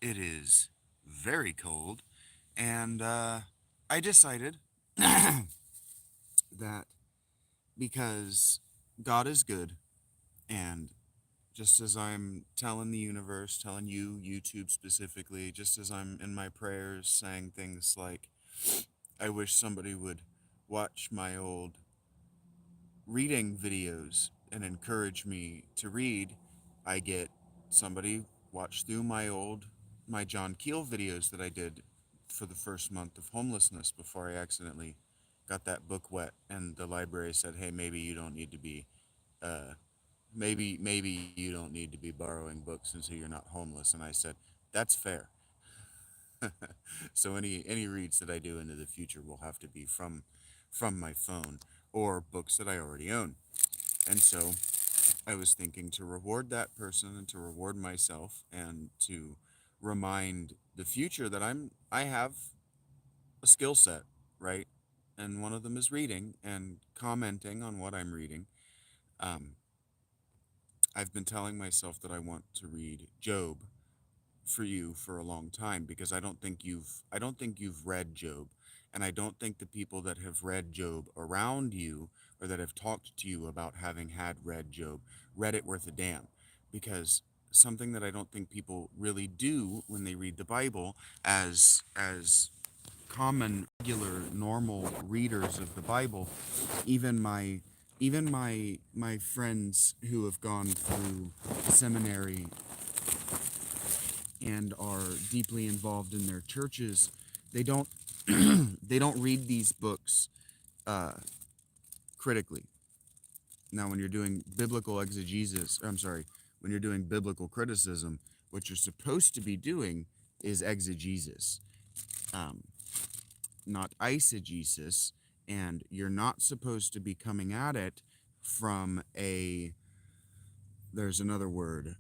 It is very cold, and I decided that because God is good, and just as I'm telling the universe, telling you, YouTube specifically, just as I'm in my prayers saying things like, I wish somebody would watch my old reading videos and encourage me to read, I get somebody watch through my John Keel videos that I did for the first month of homelessness before I accidentally got that book wet, and the library said, "Hey, maybe you don't need to be uh maybe you don't need to be borrowing books until you're not homeless." And I said, "That's fair." So any reads that I do into the future will have to be from my phone or books that I already own. And so I was thinking to reward that person and to reward myself and to remind the future that I have a skill set, right? And one of them is reading and commenting on what I'm reading. Um, I've been telling myself that I want to read Job for you for a long time because I don't think you've read Job, and I don't think the people that have read Job around you or that have talked to you about having had read Job read it worth a damn, because something that I don't think people really do when they read the Bible as common regular normal readers of the Bible, even my friends who have gone through seminary and are deeply involved in their churches, they don't they don't read these books uh, critically. Now, when you're doing biblical exegesis, I'm sorry, when you're doing biblical criticism, what you're supposed to be doing is exegesis, um, not eisegesis, and you're not supposed to be coming at it from a, there's another word,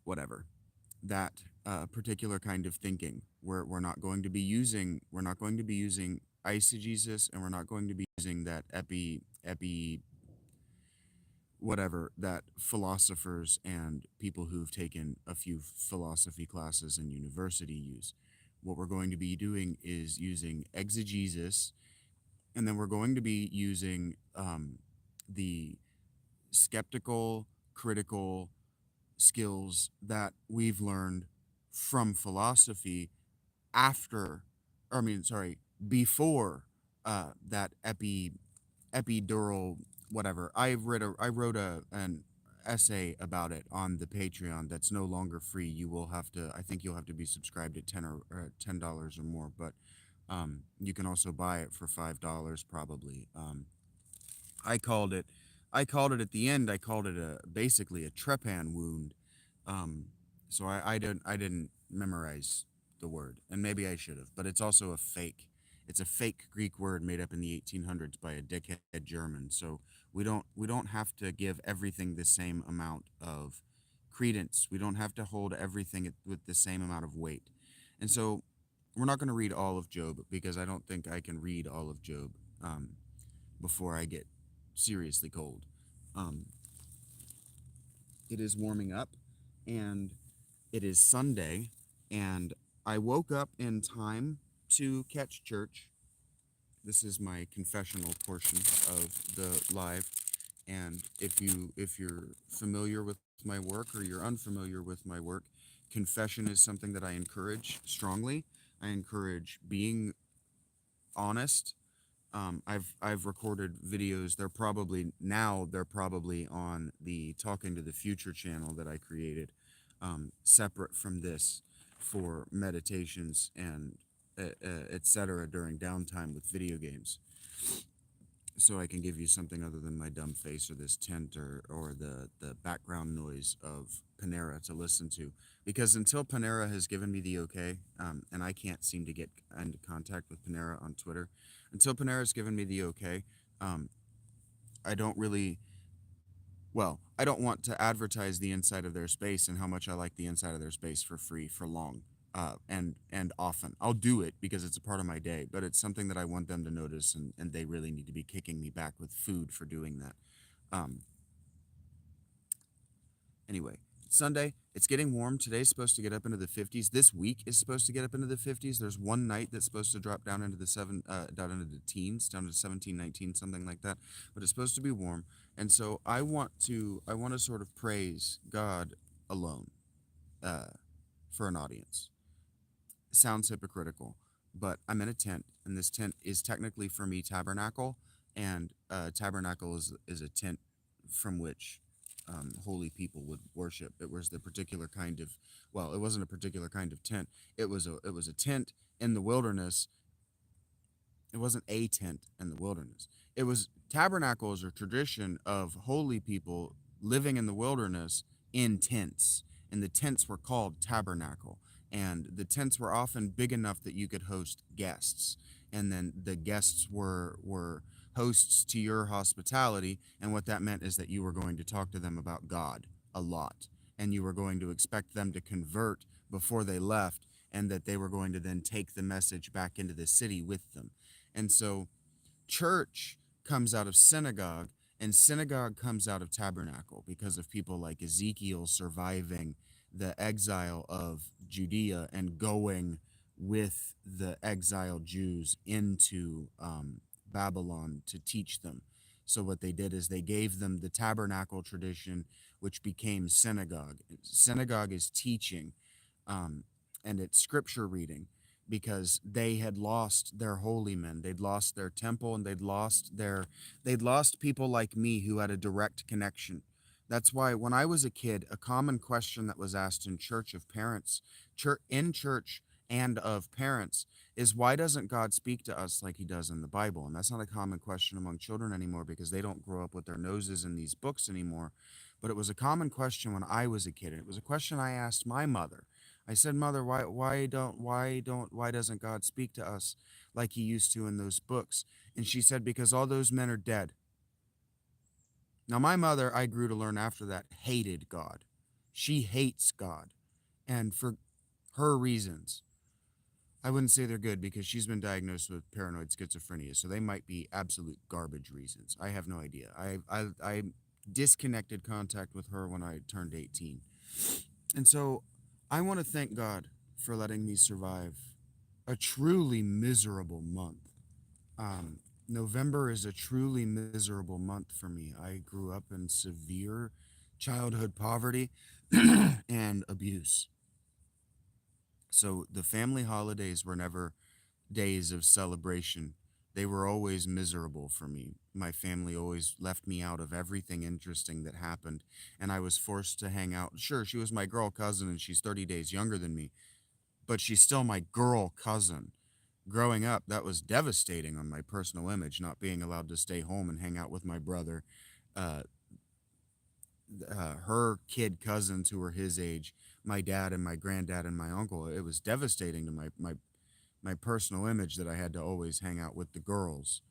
whatever, that particular kind of thinking. We're not going to be using eisegesis, and we're not going to be using that epi whatever that philosophers and people who've taken a few philosophy classes in university use. What we're going to be doing is using exegesis, and then we're going to be using the skeptical, critical skills that we've learned from philosophy after, or I mean, sorry, before that epidural whatever. I wrote an essay about it on the Patreon that's no longer free. You will have to, I think you'll have to be subscribed at $10 or more, but you can also buy it for $5 probably. I called it I called it at the end. I called it a basically a trepan wound. Um, so I didn't memorize the word, and maybe I should have. But it's also a fake. It's a fake Greek word made up in the 1800s by a dickhead German. So we don't have to give everything the same amount of credence. We don't have to hold everything with the same amount of weight. And so we're not going to read all of Job because I don't think I can read all of Job before I get seriously cold. Um, it is warming up, and it is Sunday, and I woke up in time to catch church. This is my confessional portion of the live, and if you're familiar with my work or you're unfamiliar with my work, confession is something that I encourage strongly. I encourage being honest. I've recorded videos. They're probably on the Talking to the Future channel that I created, separate from this, for meditations and etc. during downtime with video games, so I can give you something other than my dumb face or this tent or the background noise of Panera to listen to. Because until Panera has given me the okay, and I can't seem to get into contact with Panera on Twitter, until Panera has given me the okay, um, I don't really, well, I don't want to advertise the inside of their space and how much I like the inside of their space for free for long. And often I'll do it because it's a part of my day, but it's something that I want them to notice, and they really need to be kicking me back with food for doing that. Um, anyway, Sunday, it's getting warm. Today's supposed to get up into the 50s. This week is supposed to get up into the 50s. There's one night that's supposed to drop down into the down into the teens, down to 17, 19, something like that. But it's supposed to be warm. And so I want to sort of praise God alone uh, for an audience. It sounds hypocritical, but I'm in a tent, and this tent is technically for me tabernacle, and tabernacle is a tent from which holy people would worship. It was the particular kind of, well, it wasn't a particular kind of tent. It was a tent in the wilderness. It wasn't a tent in the wilderness. It was tabernacles or tradition of holy people living in the wilderness in tents, and the tents were called tabernacle. And the tents were often big enough that you could host guests, and then the guests were hosts to your hospitality. And what that meant is that you were going to talk to them about God a lot, and you were going to expect them to convert before they left, and that they were going to then take the message back into the city with them. And so church comes out of synagogue, and synagogue comes out of tabernacle because of people like Ezekiel surviving the exile of Judea and going with the exiled Jews into Babylon to teach them. So what they did is they gave them the tabernacle tradition, which became synagogue. Synagogue is teaching, um, and it's scripture reading, because they had lost their holy men, they'd lost their temple, and they'd lost people like me who had a direct connection. That's why when I was a kid, a common question that was asked in church of parents, in church and of parents, is why doesn't God speak to us like he does in the Bible? And that's not a common question among children anymore because they don't grow up with their noses in these books anymore. But it was a common question when I was a kid. And it was a question I asked my mother. I said, "Mother, why doesn't God speak to us like he used to in those books?" And she said, "Because all those men are dead." Now, my mother, I grew to learn after that, hated God. She hates God. And for her reasons. I wouldn't say they're good because she's been diagnosed with paranoid schizophrenia, so they might be absolute garbage reasons. I have no idea. I disconnected contact with her when I turned 18. And so I want to thank God for letting me survive a truly miserable month. November is a truly miserable month for me. I grew up in severe childhood poverty and abuse. So the family holidays were never days of celebration. They were always miserable for me. My family always left me out of everything interesting that happened, and I was forced to hang out. Sure, she was my girl cousin, and she's 30 days younger than me, but she's still my girl cousin. Growing up, that was devastating on my personal image, not being allowed to stay home and hang out with my brother. Uh, Her kid cousins who were his age, my dad and my granddad and my uncle. It was devastating to my personal image that I had to always hang out with the girls.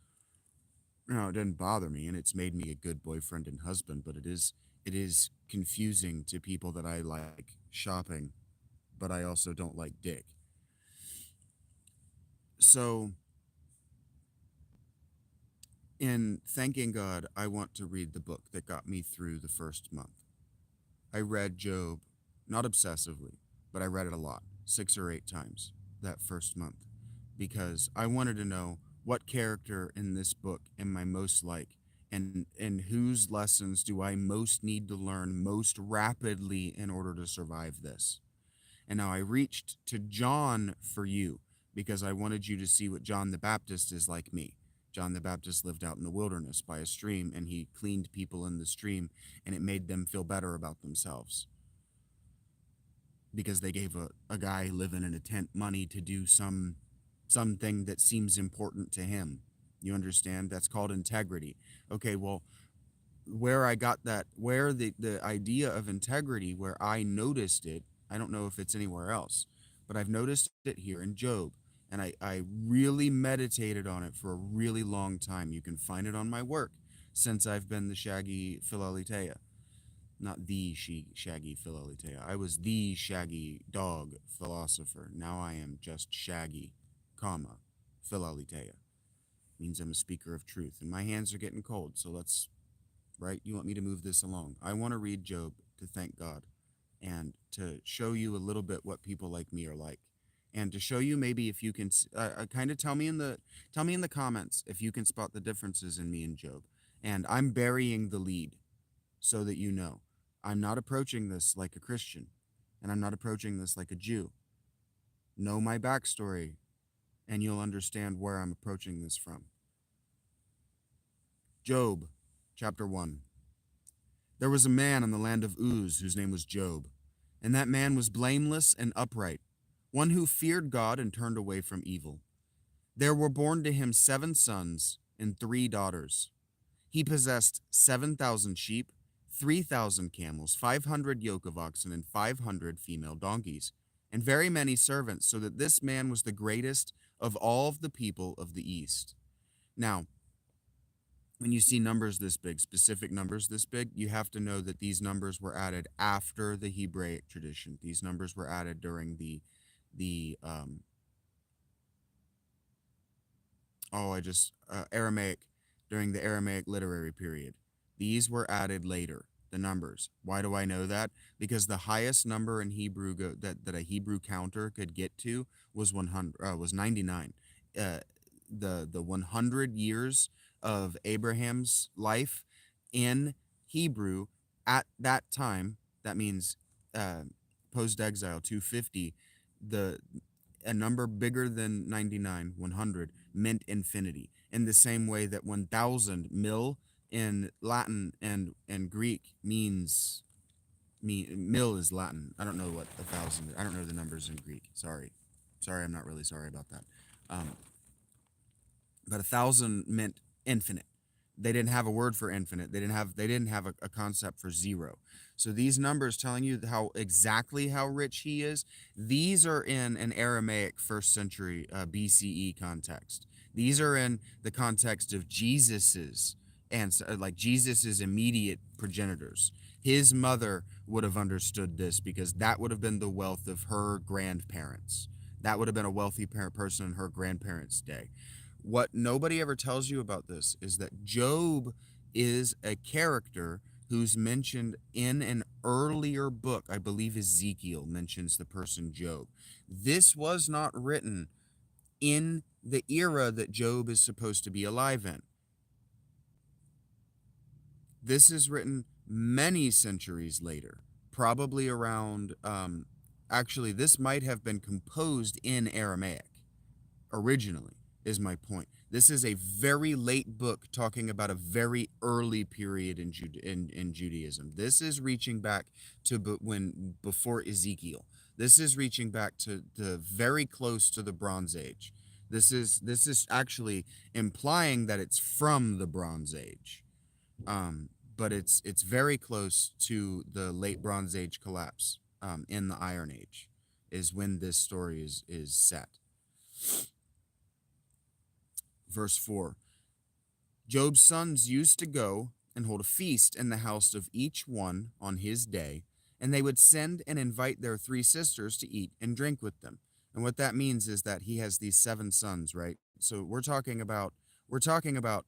It didn't bother me, and it's made me a good boyfriend and husband, but it is confusing to people that I like shopping, but I also don't like dick. So, in thanking God, I want to read the book that got me through the first month. I read Job, not obsessively, but I read it a lot, 6 or 8 times that first month, because I wanted to know what character in this book am I most like, and whose lessons do I most need to learn most rapidly in order to survive this. And now I reached to John for you because I wanted you to see what John the Baptist is like me. John the Baptist lived out in the wilderness by a stream, and he cleaned people in the stream, and it made them feel better about themselves because they gave a guy living in a tent money to do something that seems important to him. You understand? That's called integrity. Okay, well, where I got that, where the idea of integrity, where I noticed it, I don't know if it's anywhere else, but I've noticed it here in Job. And I really meditated on it for a really long time. You can find it on my work since I've been the Shaggy Philalitheia. Not the Shaggy Philalitheia. I was the Shaggy dog philosopher. Now I am just Shaggy, comma, Philalitheia. Means I'm a speaker of truth. And my hands are getting cold, so let's, right? You want me to move this along. I want to read Job to thank God. and to show you a little bit what people like me are like, and to show you maybe if you can kind of tell me in the comments if you can spot the differences in me and Job. And I'm burying the lead so that you know I'm not approaching this like a Christian, and I'm not approaching this like a Jew. Know my backstory, and you'll understand where I'm approaching this from. Job, chapter 1. There was a man in the land of Uz whose name was Job, and that man was blameless and upright, one who feared God and turned away from evil. There were born to him 7 sons and 3 daughters. He possessed 7,000 sheep, 3,000 camels, 500 yoke of oxen, and 500 female donkeys, and very many servants, so that this man was the greatest of all of the people of the East. Now, when you see numbers this big, specific numbers this big, you have to know that these numbers were added after the Hebraic tradition. These numbers were added during the Aramaic, during the Aramaic literary period. These were added later, the numbers. Why do I know that? Because the highest number in Hebrew that a Hebrew counter could get to was 99. Uh, the 100 years of Abraham's life in Hebrew at that time, that means post exile 250, the a number bigger than 99, 100 meant infinity, in the same way that 1000 mil in Latin and Greek means mil is Latin. I don't know what 1,000, I don't know the numbers in Greek. Sorry, I'm not really sorry about that. But 1,000 meant infinite. They didn't have a word for infinite. They didn't have a concept for zero. So these numbers telling you exactly how rich he is, these are in an Aramaic first century BCE context. These are in the context of Jesus's and like Jesus's immediate progenitors. His mother would have understood this because that would have been the wealth of her grandparents. That would have been a wealthy person in her grandparents' day. What nobody ever tells you about this is that Job is a character who's mentioned in an earlier book. I believe Ezekiel mentions the person Job. This was not written in the era that Job is supposed to be alive in. This is written many centuries later, probably around, actually, this might have been composed in Aramaic originally, is my point. This is a very late book talking about a very early period in Judaism. This is reaching back to before Ezekiel. This is reaching back to the very close to the Bronze Age. This is actually implying that it's from the Bronze Age. But it's very close to the late Bronze Age collapse in the Iron Age is when this story is set. Verse 4, Job's sons used to go and hold a feast in the house of each one on his day, and they would send and invite their 3 sisters to eat and drink with them. And what that means is that he has these 7 sons, right? So we're talking about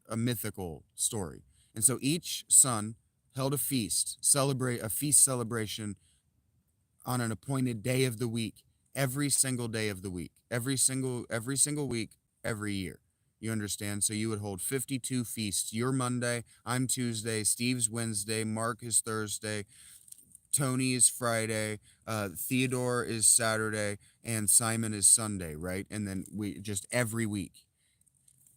a mythical story. And so each son held a feast celebration on an appointed day of the week, every single day of the week, every single week, every year. You understand? So you would hold 52 feasts. You're Monday, I'm Tuesday, Steve's Wednesday, Mark is Thursday, Tony is Friday, Theodore is Saturday, and Simon is Sunday, right? And then we just every week.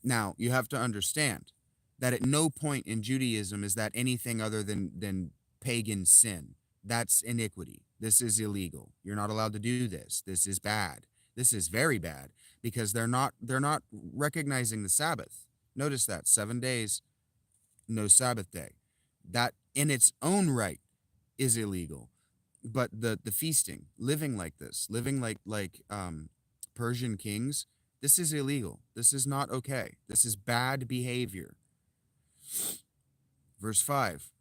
Now, you have to understand that at no point in Judaism is that anything other than pagan sin. That's iniquity. This is illegal. You're not allowed to do this. This is bad. This is very bad because they're not recognizing the Sabbath. Notice that 7 days, no Sabbath day. That in its own right is illegal. But the feasting, living like this, living like Persian kings, this is illegal. This is not okay. This is bad behavior. Verse 5,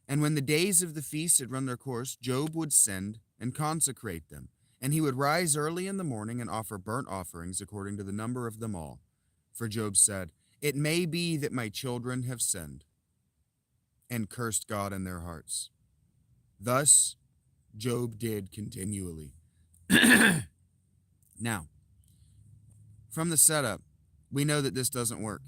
and when the days of the feast had run their course, Job would send and consecrate them, and he would rise early in the morning and offer burnt offerings according to the number of them all. For Job said, it may be that my children have sinned and cursed God in their hearts. Thus Job did continually. Now, from the setup, we know that this doesn't work.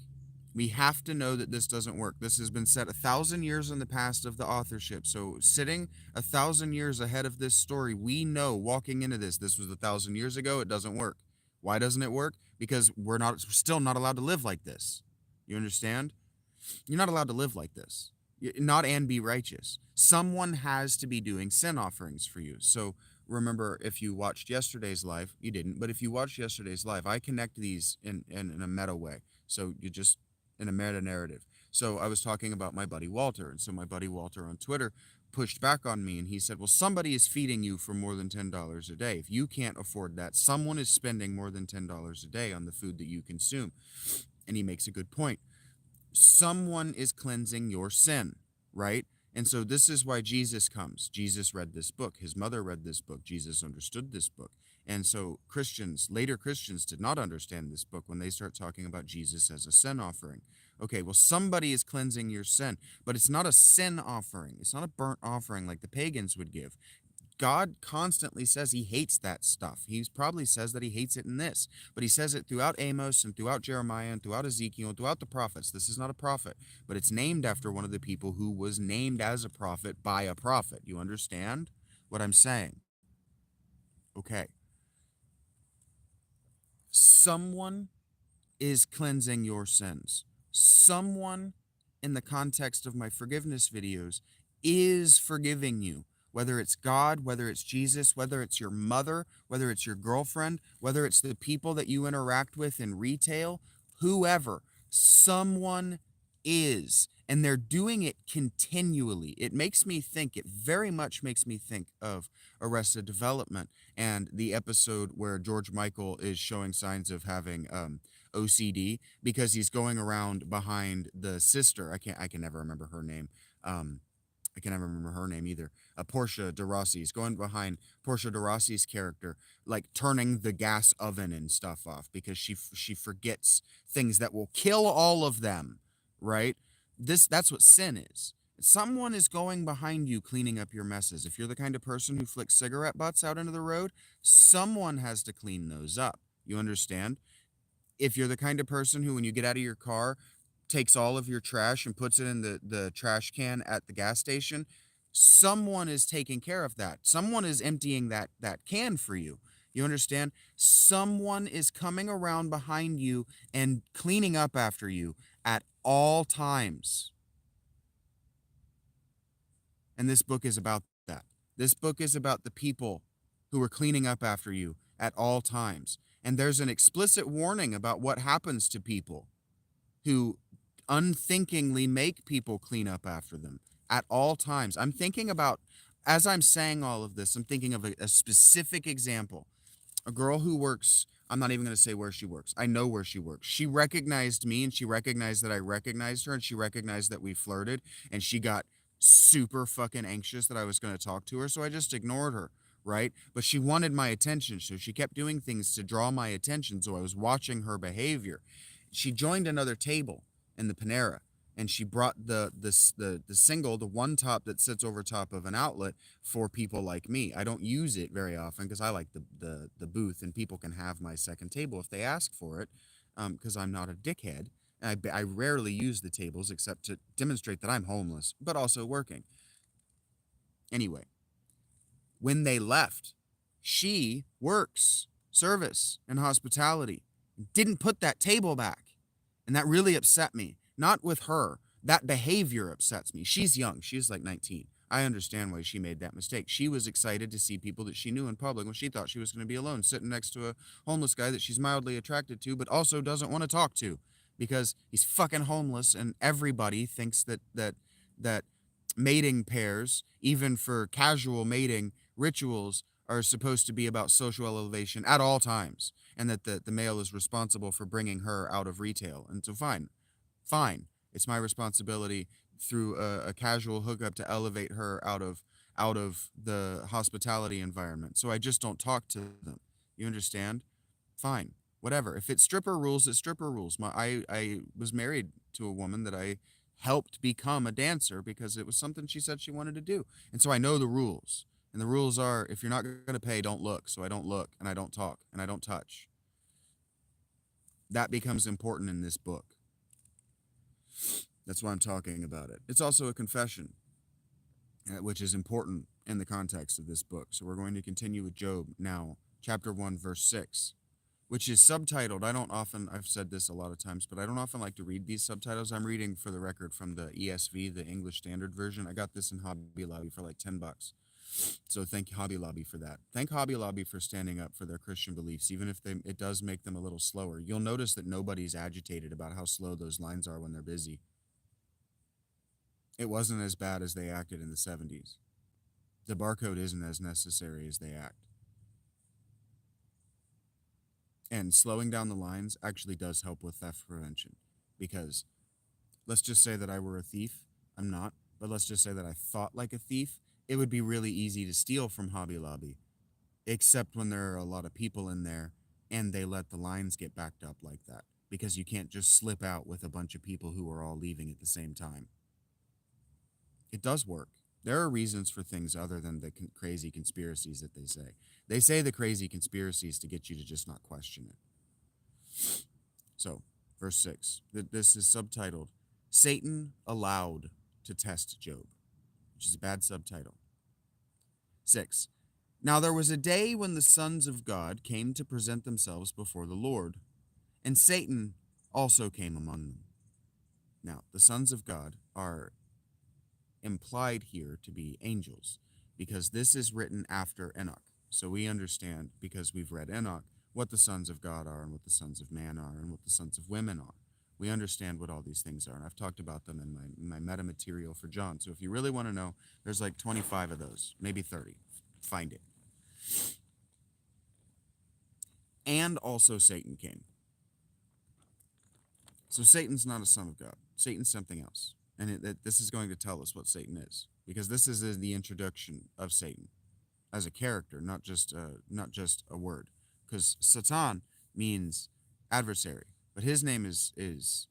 We have to know that this doesn't work. This has been set 1,000 years in the past of the authorship. So, sitting 1,000 years ahead of this story, we know walking into this was 1,000 years ago. It doesn't work. Why doesn't it work? Because we're still not allowed to live like this. You understand? You're not allowed to live like this. Not and be righteous. Someone has to be doing sin offerings for you. So remember, if you watched yesterday's live, you didn't, but if you watched yesterday's live, I connect these in a meta way. So you just in a meta narrative. So I was talking about my buddy Walter, and so my buddy Walter on Twitter pushed back on me, and he said, well, somebody is feeding you for more than $10 a day. If you can't afford that, someone is spending more than $10 a day on the food that you consume. And he makes a good point. Someone is cleansing your sin, right? And so this is why Jesus comes. Jesus read this book. His mother read this book. Jesus understood this book. And so later Christians did not understand this book when they start talking about Jesus as a sin offering. Okay, well, somebody is cleansing your sin, but it's not a sin offering. It's not a burnt offering like the pagans would give. God constantly says he hates that stuff. He probably says that he hates it in this, but he says it throughout Amos and throughout Jeremiah and throughout Ezekiel and throughout the prophets. This is not a prophet, but it's named after one of the people who was named as a prophet by a prophet. You understand what I'm saying? Okay. Someone is cleansing your sins. Someone, in the context of my forgiveness videos, is forgiving you. Whether it's God, whether it's Jesus, whether it's your mother, whether it's your girlfriend, whether it's the people that you interact with in retail, whoever, someone is. And they're doing it continually. It makes me think, it very much makes me think of Arrested Development and the episode where George Michael is showing signs of having OCD because he's going around behind the sister. I can never remember her name. I can never remember her name either. Portia de Rossi. He's going behind Portia de Rossi's character, like turning the gas oven and stuff off because she forgets things that will kill all of them, right? That's what sin is. Someone is going behind you cleaning up your messes. If you're the kind of person who flicks cigarette butts out into the road, someone has to clean those up. You understand? If you're the kind of person who, when you get out of your car, takes all of your trash and puts it in the trash can at the gas station, someone is taking care of that. Someone is emptying that can for you. You understand? Someone is coming around behind you and cleaning up after you at all times. And this book is about that. This book is about the people who are cleaning up after you at all times. And there's an explicit warning about what happens to people who unthinkingly make people clean up after them at all times. I'm thinking about, as I'm saying all of this, I'm thinking of a specific example. A girl who works, I'm not even going to say where she works. I know where she works. She recognized me and she recognized that I recognized her and she recognized that we flirted and she got super fucking anxious that I was going to talk to her. So I just ignored her, right? But she wanted my attention. So she kept doing things to draw my attention. So I was watching her behavior. She joined another table in the Panera and she brought the single, the one top that sits over top of an outlet for people like me. I don't use it very often because I like the booth and people can have my second table if they ask for it, because I'm not a dickhead. And I rarely use the tables except to demonstrate that I'm homeless, but also working. Anyway, when they left, she works service and hospitality, didn't put that table back. And that really upset me. Not with her. That behavior upsets me. She's young. She's like 19. I understand why she made that mistake. She was excited to see people that she knew in public when she thought she was going to be alone, sitting next to a homeless guy that she's mildly attracted to, but also doesn't want to talk to because he's fucking homeless, and everybody thinks that mating pairs, even for casual mating rituals, are supposed to be about social elevation at all times, and that the male is responsible for bringing her out of retail. And so fine. It's my responsibility through a casual hookup to elevate her out of the hospitality environment. So I just don't talk to them. You understand? Fine. Whatever. If it's stripper rules, it's stripper rules. I was married to a woman that I helped become a dancer because it was something she said she wanted to do. And so I know the rules. And the rules are, if you're not going to pay, don't look. So I don't look, and I don't talk, and I don't touch. That becomes important in this book. That's why I'm talking about it. It's also a confession, which is important in the context of this book. So we're going to continue with Job now, chapter 1, verse 6, which is subtitled. I've said this a lot of times, but I don't often like to read these subtitles. I'm reading, for the record, from the ESV, the English Standard Version. I got this in Hobby Lobby for like $10. So thank Hobby Lobby for that. Thank Hobby Lobby for standing up for their Christian beliefs, even if it does make them a little slower. You'll notice that nobody's agitated about how slow those lines are when they're busy. It wasn't as bad as they acted in the 70s. The barcode isn't as necessary as they act. And slowing down the lines actually does help with theft prevention, because let's just say that I were a thief. I'm not, but let's just say that I thought like a thief. It would be really easy to steal from Hobby Lobby, except when there are a lot of people in there and they let the lines get backed up like that, because you can't just slip out with a bunch of people who are all leaving at the same time. It does work. There are reasons for things other than the crazy conspiracies that they say. They say the crazy conspiracies to get you to just not question it. So, verse 6. This is subtitled, Satan Allowed to Test Job, which is a bad subtitle. 6. Now there was a day when the sons of God came to present themselves before the Lord, and Satan also came among them. Now, the sons of God are implied here to be angels, because this is written after Enoch. So we understand, because we've read Enoch, what the sons of God are and what the sons of man are and what the sons of women are. We understand what all these things are, and I've talked about them in my meta material for John. So if you really want to know, there's like 25 of those, maybe 30. Find it. And also Satan came. So Satan's not a son of God. Satan's something else. And this is going to tell us what Satan is, because this is the introduction of Satan as a character, not just a word. Because Satan means adversary, but his name is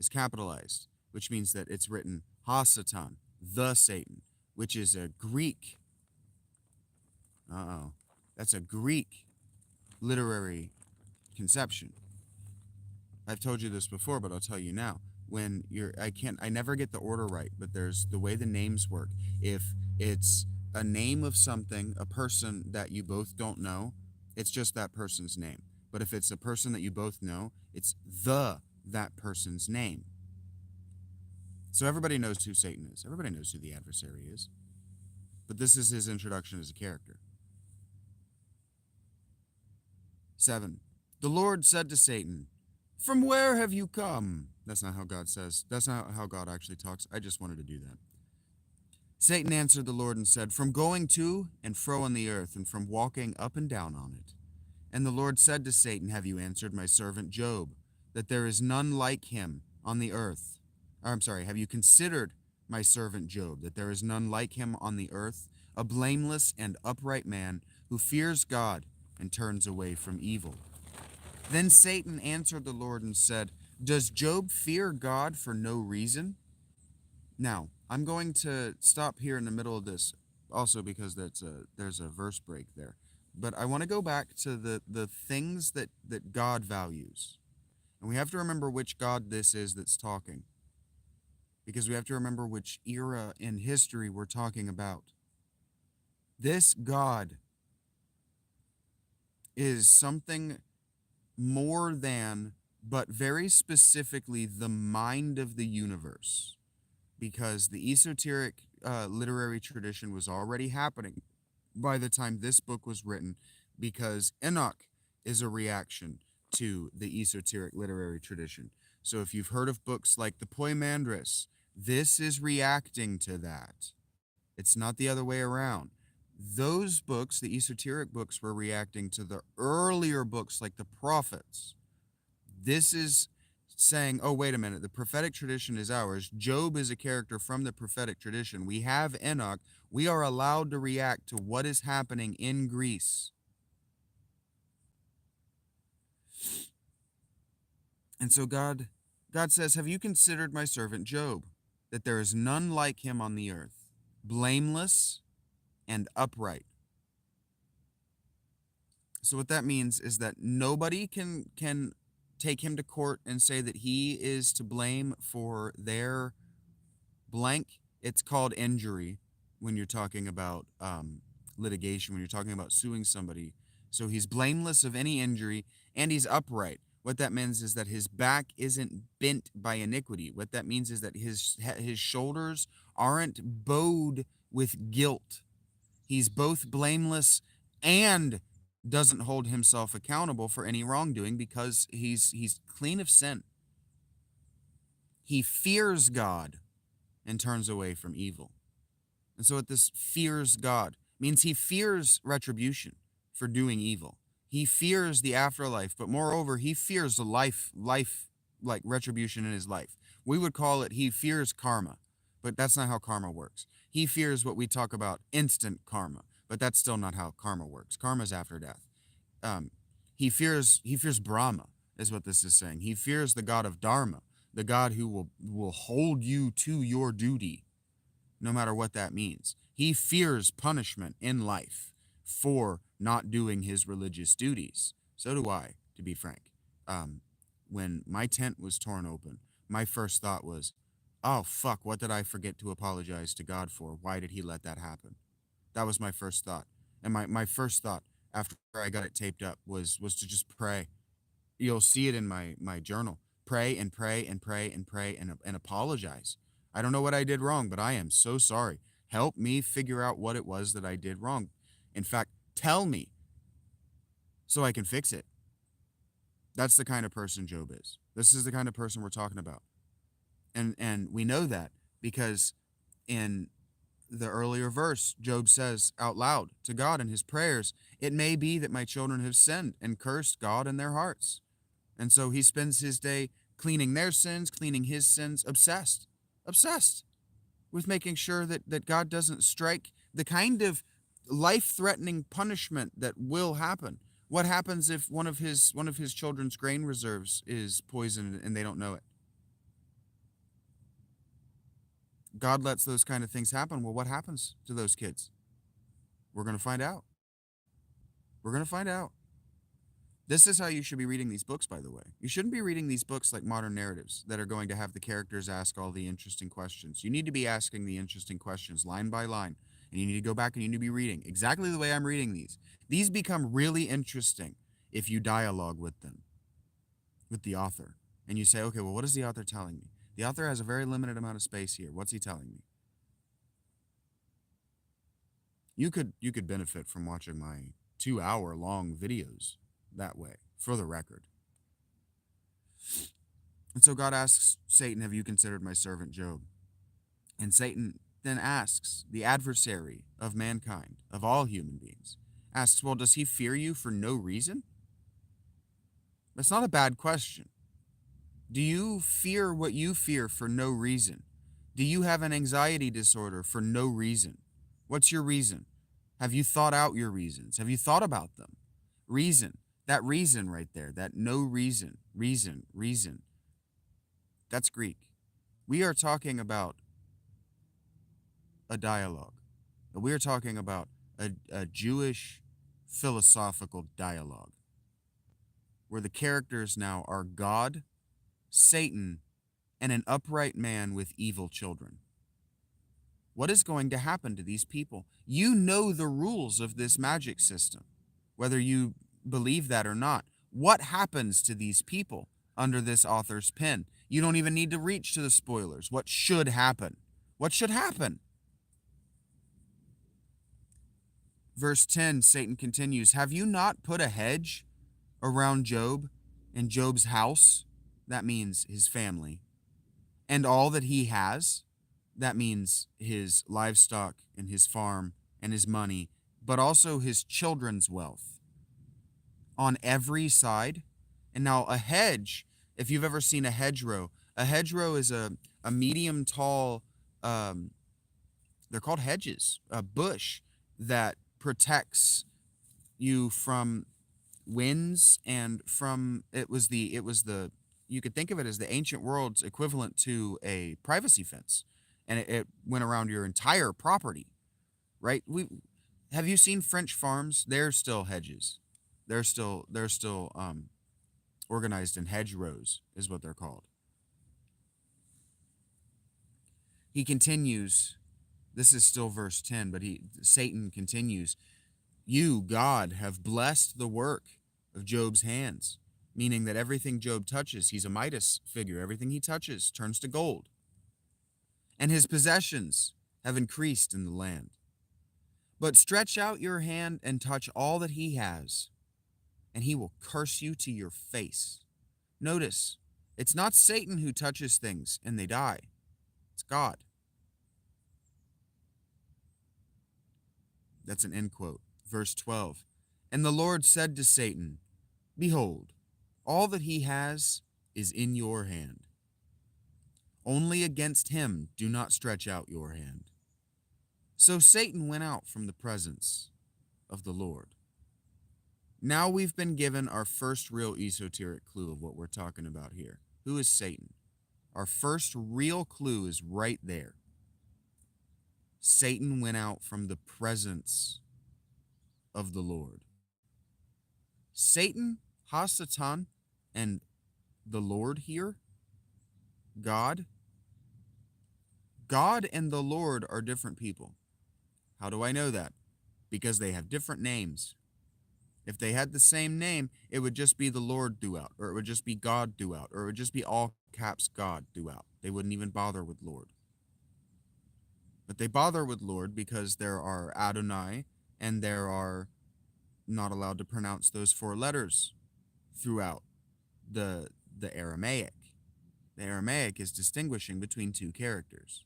capitalized, which means that it's written Ha-Satan, the Satan, which is a Greek. That's a Greek literary conception. I've told you this before, but I'll tell you now. When I never get the order right, but there's the way the names work. If it's a name of something, a person that you both don't know, it's just that person's name. But if it's a person that you both know, it's that person's name. So everybody knows who Satan is. Everybody knows who the adversary is. But this is his introduction as a character. 7. The Lord said to Satan, "From where have you come?" That's not how God says. That's not how God actually talks. I just wanted to do that. Satan answered the Lord and said, "From going to and fro on the earth, and from walking up and down on it." And the Lord said to Satan, "Have you answered my servant Job, that there is none like him on the earth?" Have you considered my servant Job, that there is none like him on the earth, a blameless and upright man who fears God and turns away from evil? Then Satan answered the Lord and said, "Does Job fear God for no reason?" Now, I'm going to stop here in the middle of this, also because there's a verse break there. But I want to go back to the things that God values. And we have to remember which God this is that's talking, because we have to remember which era in history we're talking about. This God is something more than, but very specifically, the mind of the universe, because the esoteric literary tradition was already happening by the time this book was written, because Enoch is a reaction to the esoteric literary tradition. So if you've heard of books like the Poimandres, this is reacting to that. It's not the other way around. Those books, the esoteric books, were reacting to the earlier books like the prophets. This is saying, oh, wait a minute, the prophetic tradition is ours. Job is a character from the prophetic tradition. We have Enoch. We are allowed to react to what is happening in Greece. And so God says, "Have you considered my servant Job, that there is none like him on the earth, blameless and upright. So what that means is that nobody can take him to court and say that he is to blame for their blank. It's called injury when you're talking about litigation, when you're talking about suing somebody. So he's blameless of any injury, and he's upright. What that means is that his back isn't bent by iniquity. What that means is that his shoulders aren't bowed with guilt. He's both blameless and doesn't hold himself accountable for any wrongdoing because he's clean of sin. He fears God and turns away from evil. And so what this fears God means, he fears retribution for doing evil. He fears the afterlife, but moreover, he fears the life like retribution in his life. We would call it he fears karma, but that's not how karma works. He fears what we talk about instant karma, but that's still not how karma works. Karma's after death. Um, he fears Brahma, is what this is saying. He fears the God of Dharma, the God who will hold you to your duty, no matter what that means. He fears punishment in life for not doing his religious duties. So do I, to be frank. When my tent was torn open, my first thought was, oh, fuck, what did I forget to apologize to God for? Why did he let that happen? That was my first thought. And my first thought after I got it taped up was to just pray. You'll see it in my journal. Pray and pray and pray and pray and apologize. I don't know what I did wrong, but I am so sorry. Help me figure out what it was that I did wrong. In fact, tell me so I can fix it. That's the kind of person Job is. This is the kind of person we're talking about. And we know that because in the earlier verse, Job says out loud to God in his prayers, it may be that my children have sinned and cursed God in their hearts. And so he spends his day cleaning their sins, cleaning his sins, obsessed with making sure that God doesn't strike the kind of life-threatening punishment that will happen. What happens if one of his children's grain reserves is poisoned and they don't know it? God lets those kind of things happen. Well, what happens to those kids? We're going to find out. We're going to find out. This is how you should be reading these books, by the way. You shouldn't be reading these books like modern narratives that are going to have the characters ask all the interesting questions. You need to be asking the interesting questions line by line. And you need to go back and you need to be reading exactly the way I'm reading these. These become really interesting if you dialogue with them, with the author. And you say, okay, well, what is the author telling me? The author has a very limited amount of space here. What's he telling me? You could benefit from watching my 2-hour-long videos that way, for the record. And so God asks Satan, have you considered my servant Job? And Satan then asks, the adversary of mankind, of all human beings, asks, well, does he fear you for no reason? That's not a bad question. Do you fear what you fear for no reason? Do you have an anxiety disorder for no reason? What's your reason? Have you thought out your reasons? Have you thought about them? Reason. That reason right there, that no reason, reason. That's Greek. We are talking about a dialogue. We are talking about a Jewish philosophical dialogue where the characters now are God, Satan, and an upright man with evil children. What is going to happen to these people? You know the rules of this magic system, whether you believe that or not. What happens to these people under this author's pen? You don't even need to reach to the spoilers. What should happen? What should happen? Verse 10, Satan continues, have you not put a hedge around Job and Job's house? That means his family. And all that he has? That means his livestock and his farm and his money, but also his children's wealth. On every side. And now a hedge, if you've ever seen a hedgerow is a medium tall, they're called hedges, a bush that protects you from winds and from, it was the you could think of it as the ancient world's equivalent to a privacy fence. And it went around your entire property, right? Have you seen French farms? They're still hedges. They're still organized in hedgerows, is what they're called. He continues, this is still verse 10, but Satan continues, you, God, have blessed the work of Job's hands, meaning that everything Job touches, he's a Midas figure, everything he touches turns to gold. And his possessions have increased in the land. But stretch out your hand and touch all that he has, and he will curse you to your face. Notice, it's not Satan who touches things and they die. It's God. That's an end quote. Verse 12. And the Lord said to Satan, behold, all that he has is in your hand. Only against him do not stretch out your hand. So Satan went out from the presence of the Lord. Now we've been given our first real esoteric clue of what we're talking about here. Who is Satan? Our first real clue is right there. Satan went out from the presence of the Lord. Satan, Hasatan, and the Lord here, God and the Lord are different people. How do I know that? Because they have different names. If they had the same name, it would just be the Lord throughout, or it would just be God throughout, or it would just be all caps God throughout. They wouldn't even bother with Lord. But they bother with Lord because there are Adonai, and there are not allowed to pronounce those 4 letters throughout the Aramaic. The Aramaic is distinguishing between 2 characters.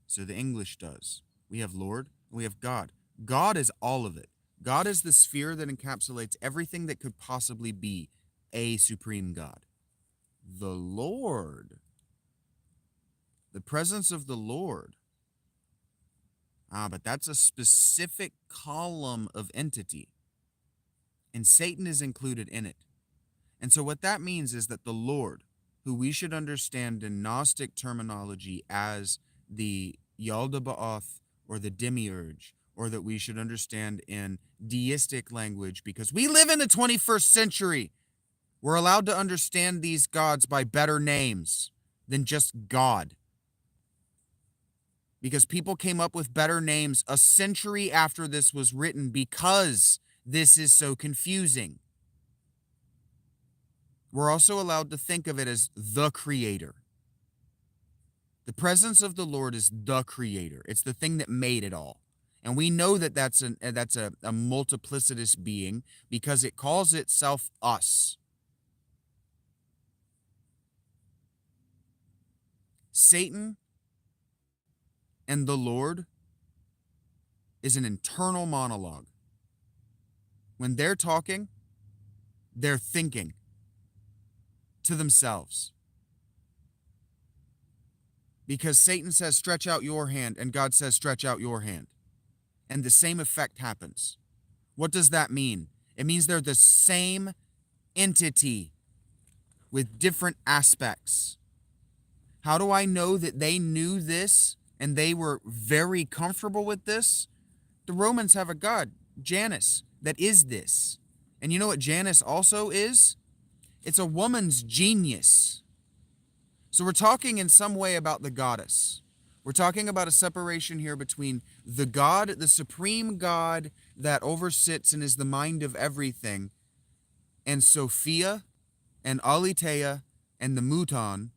So the English does. We have Lord, and we have God. God is all of it. God is the sphere that encapsulates everything that could possibly be a supreme God. The Lord, the presence of the Lord. But that's a specific column of entity, and Satan is included in it. And so what that means is that the Lord, who we should understand in Gnostic terminology as the Yaldabaoth or the Demiurge, or that we should understand in deistic language, because we live in the 21st century. We're allowed to understand these gods by better names than just God. Because people came up with better names a century after this was written because this is so confusing. We're also allowed to think of it as the Creator. The presence of the Lord is the Creator. It's the thing that made it all. And we know that that's a multiplicitous being because it calls itself us. Satan and the Lord is an internal monologue. When they're talking, they're thinking to themselves. Because Satan says, stretch out your hand, and God says, stretch out your hand. And the same effect happens. What does that mean? It means they're the same entity with different aspects. How do I know that they knew this and they were very comfortable with this? The Romans have a god, Janus, that is this. And you know what Janus also is? It's a woman's genius. So we're talking in some way about the goddess. We're talking about a separation here between the God, the supreme God that oversits and is the mind of everything, and Sophia and Aletheia and the Mouton.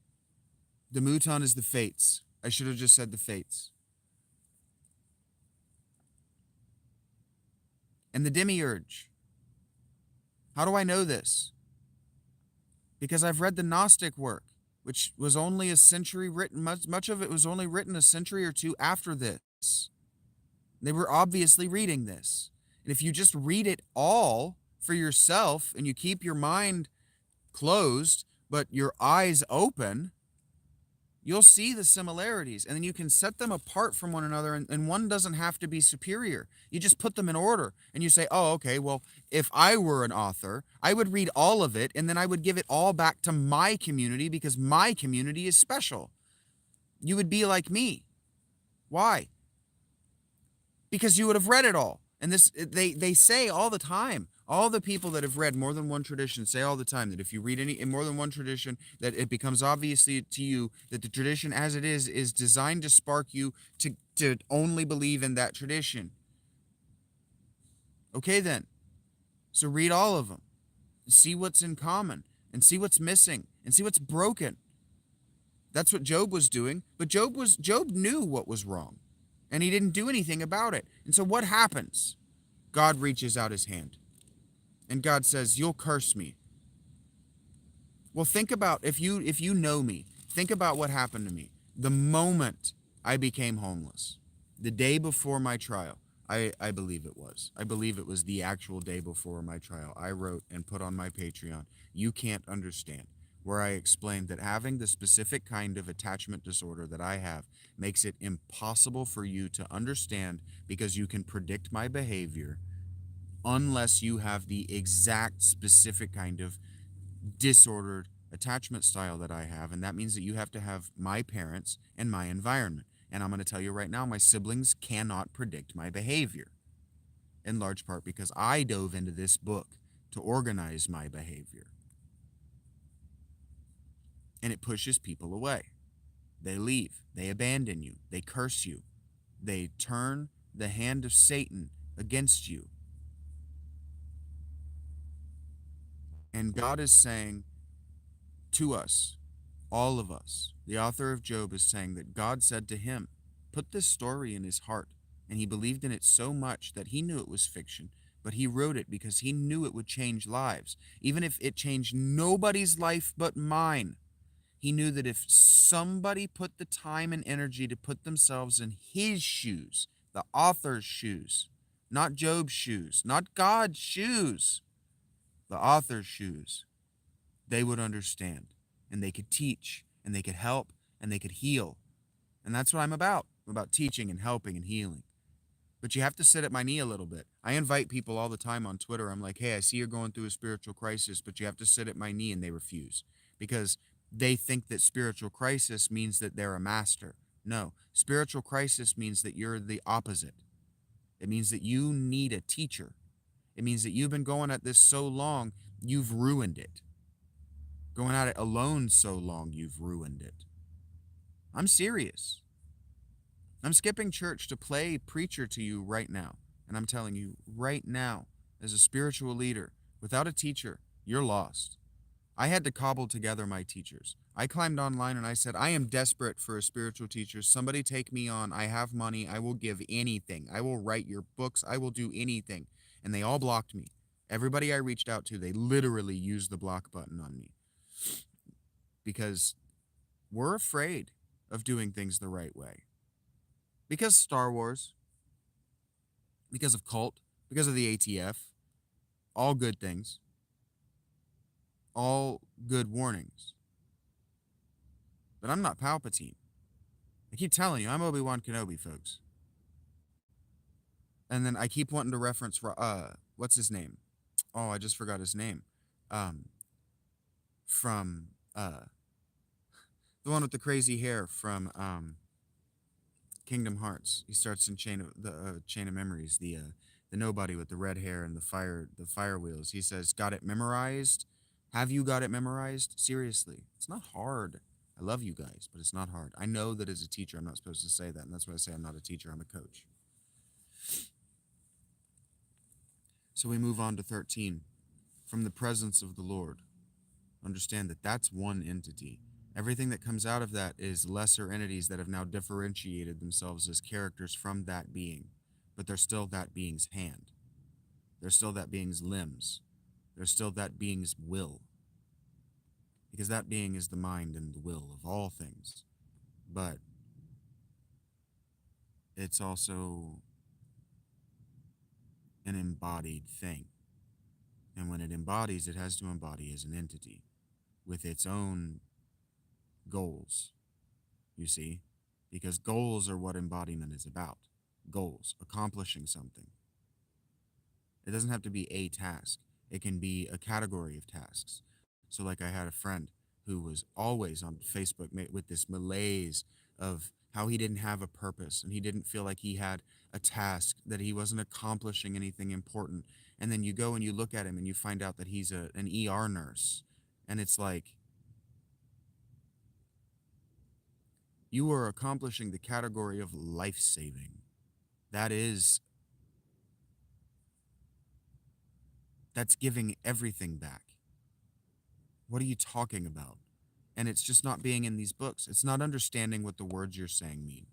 The Mouton is the Fates. I should have just said the Fates. And the Demiurge. How do I know this? Because I've read the Gnostic work, which was only a century written, much of it was only written a century or 2 after this. They were obviously reading this. And if you just read it all for yourself and you keep your mind closed, but your eyes open, you'll see the similarities, and then you can set them apart from one another, and one doesn't have to be superior. You just put them in order, and you say, oh, okay, well, if I were an author, I would read all of it, and then I would give it all back to my community because my community is special. You would be like me. Why? Because you would have read it all, And this they say all the time. All the people that have read more than one tradition say all the time that if you read any in more than one tradition, that it becomes obvious to you that the tradition as it is designed to spark you to only believe in that tradition. Okay then. So read all of them. See what's in common and see what's missing and see what's broken. That's what Job was doing, but Job knew what was wrong and he didn't do anything about it. And so what happens? God reaches out his hand. And God says, "You'll curse me." Well, think about if you know me, think about what happened to me. The moment I became homeless, the day before my trial, I believe it was. I believe it was the actual day before my trial. I wrote and put on my Patreon, "You Can't Understand," where I explained that having the specific kind of attachment disorder that I have makes it impossible for you to understand because you can predict my behavior unless you have the exact specific kind of disordered attachment style that I have. And that means that you have to have my parents and my environment. And I'm going to tell you right now, my siblings cannot predict my behavior, in large part because I dove into this book to organize my behavior. And it pushes people away. They leave. They abandon you. They curse you. They turn the hand of Satan against you. And God is saying to us, all of us, the author of Job is saying that God said to him, put this story in his heart. And he believed in it so much that he knew it was fiction, but he wrote it because he knew it would change lives. Even if it changed nobody's life but mine, he knew that if somebody put the time and energy to put themselves in his shoes, the author's shoes, not Job's shoes, not God's shoes, the author's shoes, they would understand and they could teach and they could help and they could heal. And that's what I'm about. I'm about teaching and helping and healing. But you have to sit at my knee a little bit. I invite people all the time on Twitter. I'm like, hey, I see you're going through a spiritual crisis, but you have to sit at my knee, and they refuse because they think that spiritual crisis means that they're a master. No, spiritual crisis means that you're the opposite. It means that you need a teacher. It means that you've been going at this so long, you've ruined it. Going at it alone so long, you've ruined it. I'm serious. I'm skipping church to play preacher to you right now. And I'm telling you right now, as a spiritual leader, without a teacher, you're lost. I had to cobble together my teachers. I climbed online and I said, I am desperate for a spiritual teacher. Somebody take me on. I have money. I will give anything. I will write your books. I will do anything. And they all blocked me. Everybody I reached out to, they literally used the block button on me. Because we're afraid of doing things the right way. Because Star Wars, because of cult, because of the ATF, all good things, all good warnings. But I'm not Palpatine. I keep telling you, I'm Obi-Wan Kenobi, folks. And then I keep wanting to reference, what's his name? Oh, I just forgot his name. From, the one with the crazy hair from, Kingdom Hearts. He starts in Chain of Memories. The nobody with the red hair and the fire wheels. He says, "Got it memorized? Have you got it memorized? Seriously, it's not hard. I love you guys, but it's not hard. I know that as a teacher, I'm not supposed to say that, and that's why I say I'm not a teacher. I'm a coach." So we move on to 13. From the presence of the Lord. Understand that that's one entity. Everything that comes out of that is lesser entities that have now differentiated themselves as characters from that being. But they're still that being's hand. They're still that being's limbs. They're still that being's will. Because that being is the mind and the will of all things. But it's also an embodied thing. And when it embodies, it has to embody as an entity with its own goals, you see, because goals are what embodiment is about. Goals, accomplishing something. It doesn't have to be a task. It can be a category of tasks. So like I had a friend who was always on Facebook with this malaise of how he didn't have a purpose and he didn't feel like he had a task, that he wasn't accomplishing anything important. And then you go and you look at him and you find out that he's an ER nurse. And it's like, you are accomplishing the category of life saving. That is, that's giving everything back. What are you talking about? And it's just not being in these books. It's not understanding what the words you're saying mean.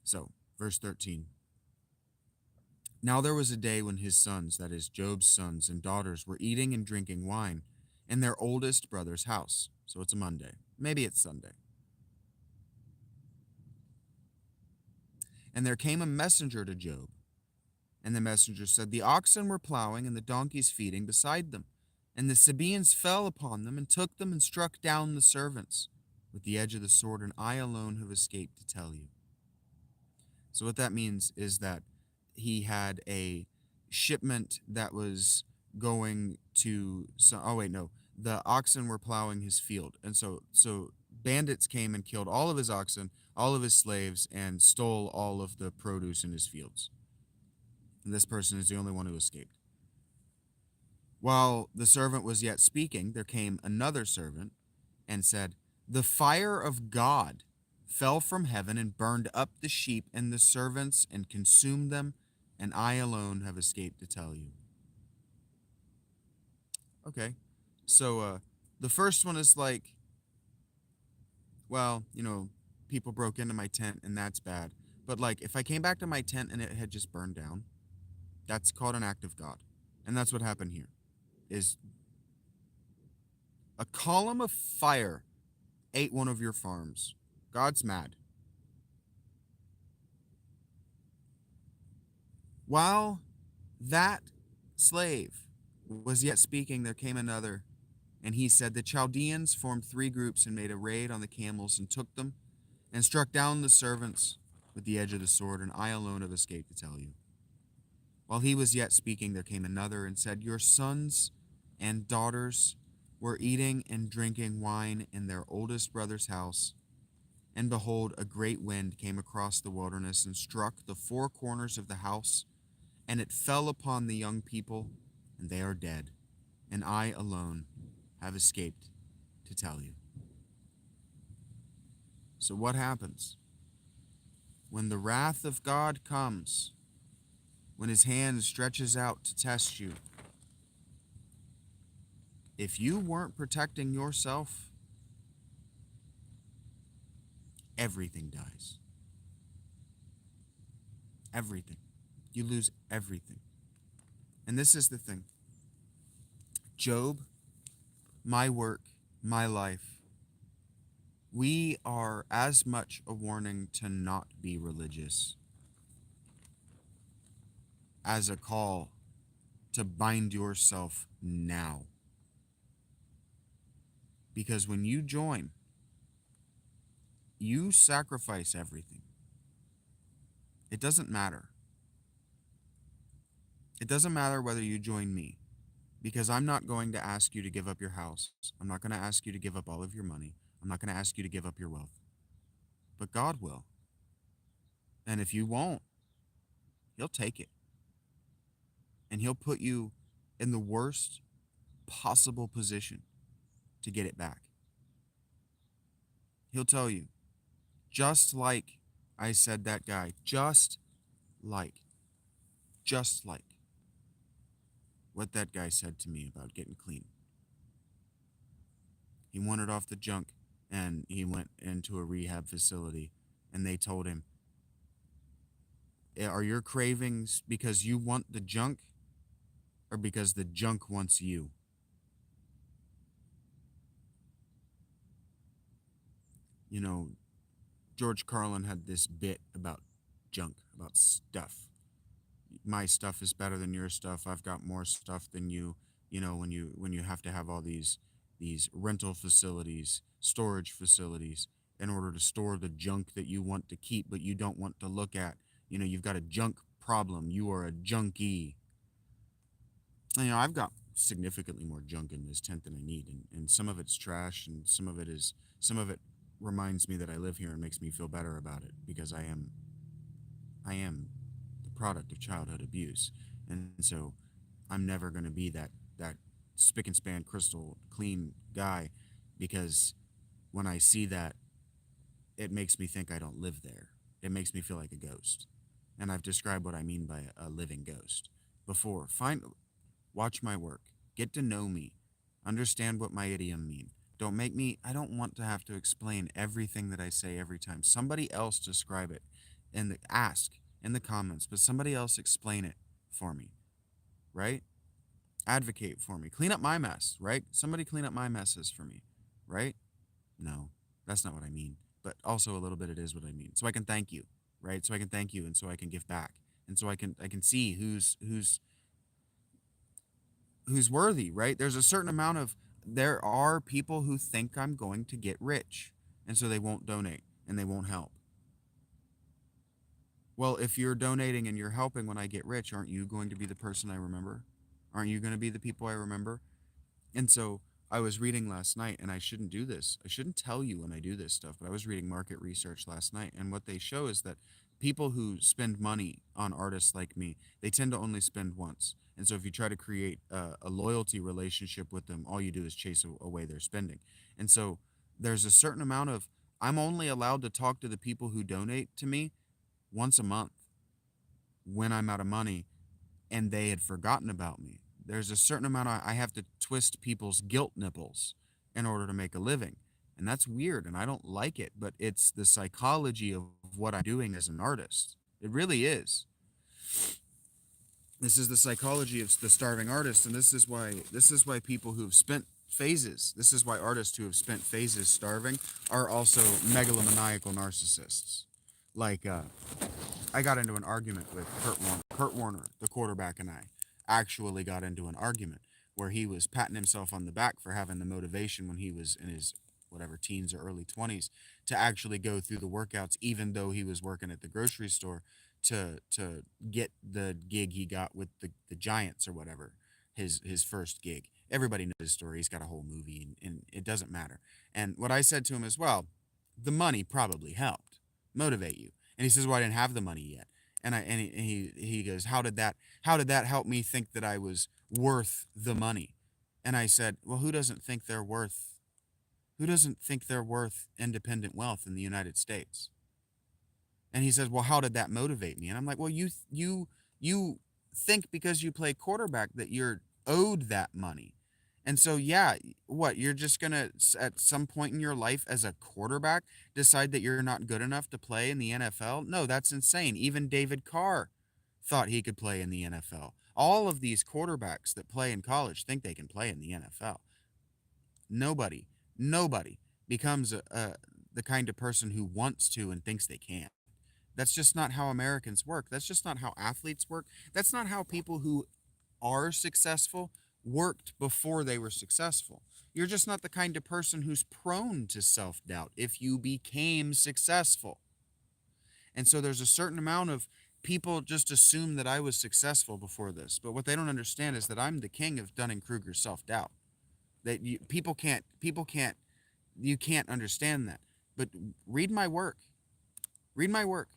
So, verse 13. Now there was a day when his sons, that is, Job's sons and daughters, were eating and drinking wine in their oldest brother's house. So it's a Monday. Maybe it's Sunday. And there came a messenger to Job. And the messenger said, the oxen were plowing and the donkeys feeding beside them. And the Sabaeans fell upon them and took them and struck down the servants with the edge of the sword, and I alone have escaped to tell you. So what that means is that he had a shipment that was going to, the oxen were plowing his field. And so bandits came and killed all of his oxen, all of his slaves, and stole all of the produce in his fields. And this person is the only one who escaped. While the servant was yet speaking, there came another servant and said, the fire of God fell from heaven and burned up the sheep and the servants and consumed them, and I alone have escaped to tell you. Okay, so the first one is like, well, people broke into my tent and that's bad. But like, if I came back to my tent and it had just burned down, that's called an act of God. And that's what happened here, is a column of fire ate one of your farms. God's mad. While that slave was yet speaking, there came another, and he said, the Chaldeans formed 3 groups and made a raid on the camels and took them and struck down the servants with the edge of the sword, and I alone have escaped to tell you. While he was yet speaking, there came another and said, your sons and daughters were eating and drinking wine in their oldest brother's house. And behold, a great wind came across the wilderness and struck the 4 corners of the house, and it fell upon the young people, and they are dead, and I alone have escaped to tell you. So what happens when the wrath of God comes, when his hand stretches out to test you? If you weren't protecting yourself, everything dies. Everything. You lose everything. And this is the thing. Job, my work, my life, we are as much a warning to not be religious as a call to bind yourself now. Because when you join, you sacrifice everything. It doesn't matter. It doesn't matter whether you join me, because I'm not going to ask you to give up your house. I'm not going to ask you to give up all of your money. I'm not going to ask you to give up your wealth. But God will. And if you won't, he'll take it. And he'll put you in the worst possible position to get it back. He'll tell you, just like I said that guy, just like what that guy said to me about getting clean. He wanted off the junk, and he went into a rehab facility, and they told him, are your cravings because you want the junk, or because the junk wants you? George Carlin had this bit about junk, about stuff. My stuff is better than your stuff. I've got more stuff than you. When you have to have all these rental facilities, storage facilities, in order to store the junk that you want to keep but you don't want to look at. You've got a junk problem. You are a junkie. I've got significantly more junk in this tent than I need, and some of it's trash, and some of it reminds me that I live here and makes me feel better about it because I am the product of childhood abuse. And so I'm never going to be that spick and span crystal clean guy because when I see that, it makes me think I don't live there. It makes me feel like a ghost. And I've described what I mean by a living ghost before. Watch my work, get to know me, understand what my idiom mean. Don't make me, I don't want to have to explain everything that I say every time. Somebody else describe it and ask in the comments, but somebody else explain it for me, right? Advocate for me. Clean up my mess, right? Somebody clean up my messes for me, right? No, that's not what I mean. But also a little bit it is what I mean. So I can thank you, right? So I can thank you and so I can give back. And so I can see who's worthy, right? There's a certain amount of there are people who think I'm going to get rich and so they won't donate and they won't help. Well, if you're donating and you're helping when I get rich, aren't you going to be the person I remember? Aren't you going to be the people I remember? And so I was reading last night, and I shouldn't do this. I shouldn't tell you when I do this stuff, but I was reading market research last night, and what they show is that people who spend money on artists like me, they tend to only spend once. And so if you try to create a loyalty relationship with them, all you do is chase away their spending. And so there's a certain amount of, I'm only allowed to talk to the people who donate to me once a month when I'm out of money and they had forgotten about me. There's a certain amount I have to twist people's guilt nipples in order to make a living. And that's weird and I don't like it, but it's the psychology of what I'm doing as an artist. It really is. This is the psychology of the starving artist, and this is why people who have spent phases, this is why artists who have spent phases starving are also megalomaniacal narcissists. Like I got into an argument with Kurt Warner. Kurt Warner, the quarterback, and I actually got into an argument where he was patting himself on the back for having the motivation when he was in his whatever teens or early 20s to actually go through the workouts even though he was working at the grocery store to get the gig he got with the Giants or whatever, his first gig. Everybody knows his story. He's got a whole movie and it doesn't matter. And what I said to him as well, the money probably helped motivate you. And he says, "Well, I didn't have the money yet." And he goes, "How did that help me think that I was worth the money?" And I said, "Well, who doesn't think they're worth independent wealth in the United States?" And he says, "Well, how did that motivate me?" And I'm like, "Well, you think because you play quarterback that you're owed that money. And so yeah, what, you're just going to at some point in your life as a quarterback decide that you're not good enough to play in the NFL? No, that's insane. Even David Carr thought he could play in the NFL. All of these quarterbacks that play in college think they can play in the NFL. Nobody becomes the kind of person who wants to and thinks they can. That's just not how Americans work. That's just not how athletes work. That's not how people who are successful worked before they were successful. You're just not the kind of person who's prone to self doubt if you became successful. And so there's a certain amount of people just assume that I was successful before this. But what they don't understand is that I'm the king of Dunning Kruger self doubt. You can't understand that. But read my work. Read my work.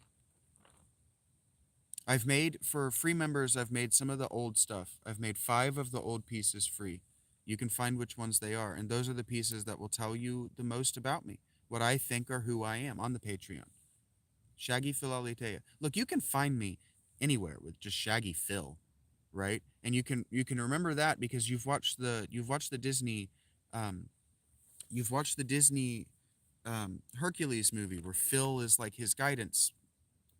I've made, for free members, I've made some of the old stuff. I've made 5 of the old pieces free. You can find which ones they are. And those are the pieces that will tell you the most about me, what I think or who I am on the Patreon. Shaggy Philalitheia. Look, you can find me anywhere with just Shaggy Phil, right? And you can remember that because you've watched the Disney you've watched the Disney Hercules movie where Phil is like his guidance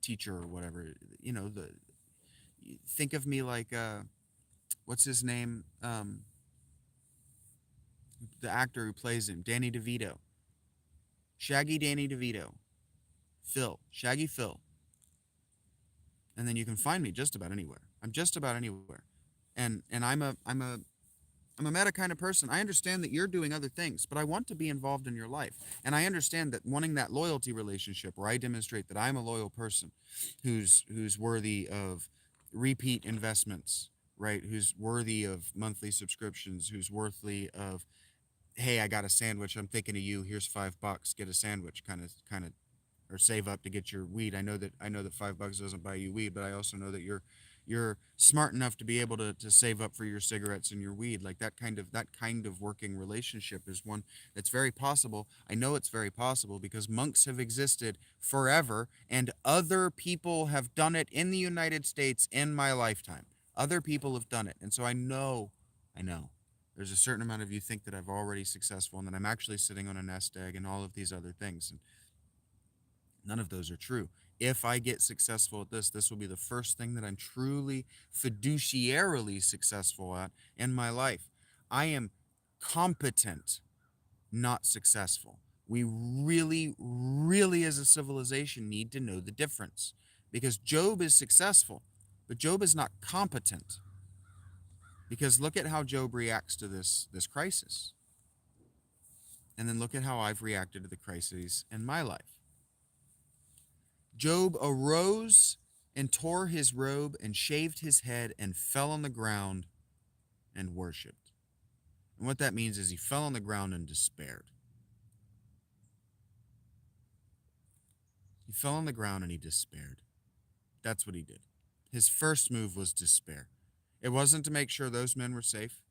teacher or whatever. The think of me like what's his name, the actor who plays him, Danny DeVito. Shaggy Danny DeVito. Phil, Shaggy Phil. And then you can find me just about anywhere. I'm just about anywhere. And I'm a meta kind of person. I understand that you're doing other things, but I want to be involved in your life. And I understand that wanting that loyalty relationship where I demonstrate that I'm a loyal person who's worthy of repeat investments, right? Who's worthy of monthly subscriptions, who's worthy of hey, I got a sandwich. I'm thinking of you. Here's $5. Get a sandwich. Kind of, or save up to get your weed. I know that $5 doesn't buy you weed, but I also know that you're smart enough to be able to save up for your cigarettes and your weed. Like that kind of working relationship is one that's very possible. I know it's very possible because monks have existed forever and other people have done it in the United States in my lifetime. Other people have done it. And so I know there's a certain amount of you think that I've already successful and that I'm actually sitting on a nest egg and all of these other things. And none of those are true. If I get successful at this will be the first thing that I'm truly fiduciarily successful at in my life. I am competent, not successful. We really, really, as a civilization, need to know the difference because Job is successful, but Job is not competent. Because look at how Job reacts to this crisis. And then look at how I've reacted to the crises in my life. Job arose and tore his robe and shaved his head and fell on the ground and worshiped. And what that means is he fell on the ground and despaired. He fell on the ground and he despaired. That's what he did. His first move was despair. It wasn't to make sure those men were safe.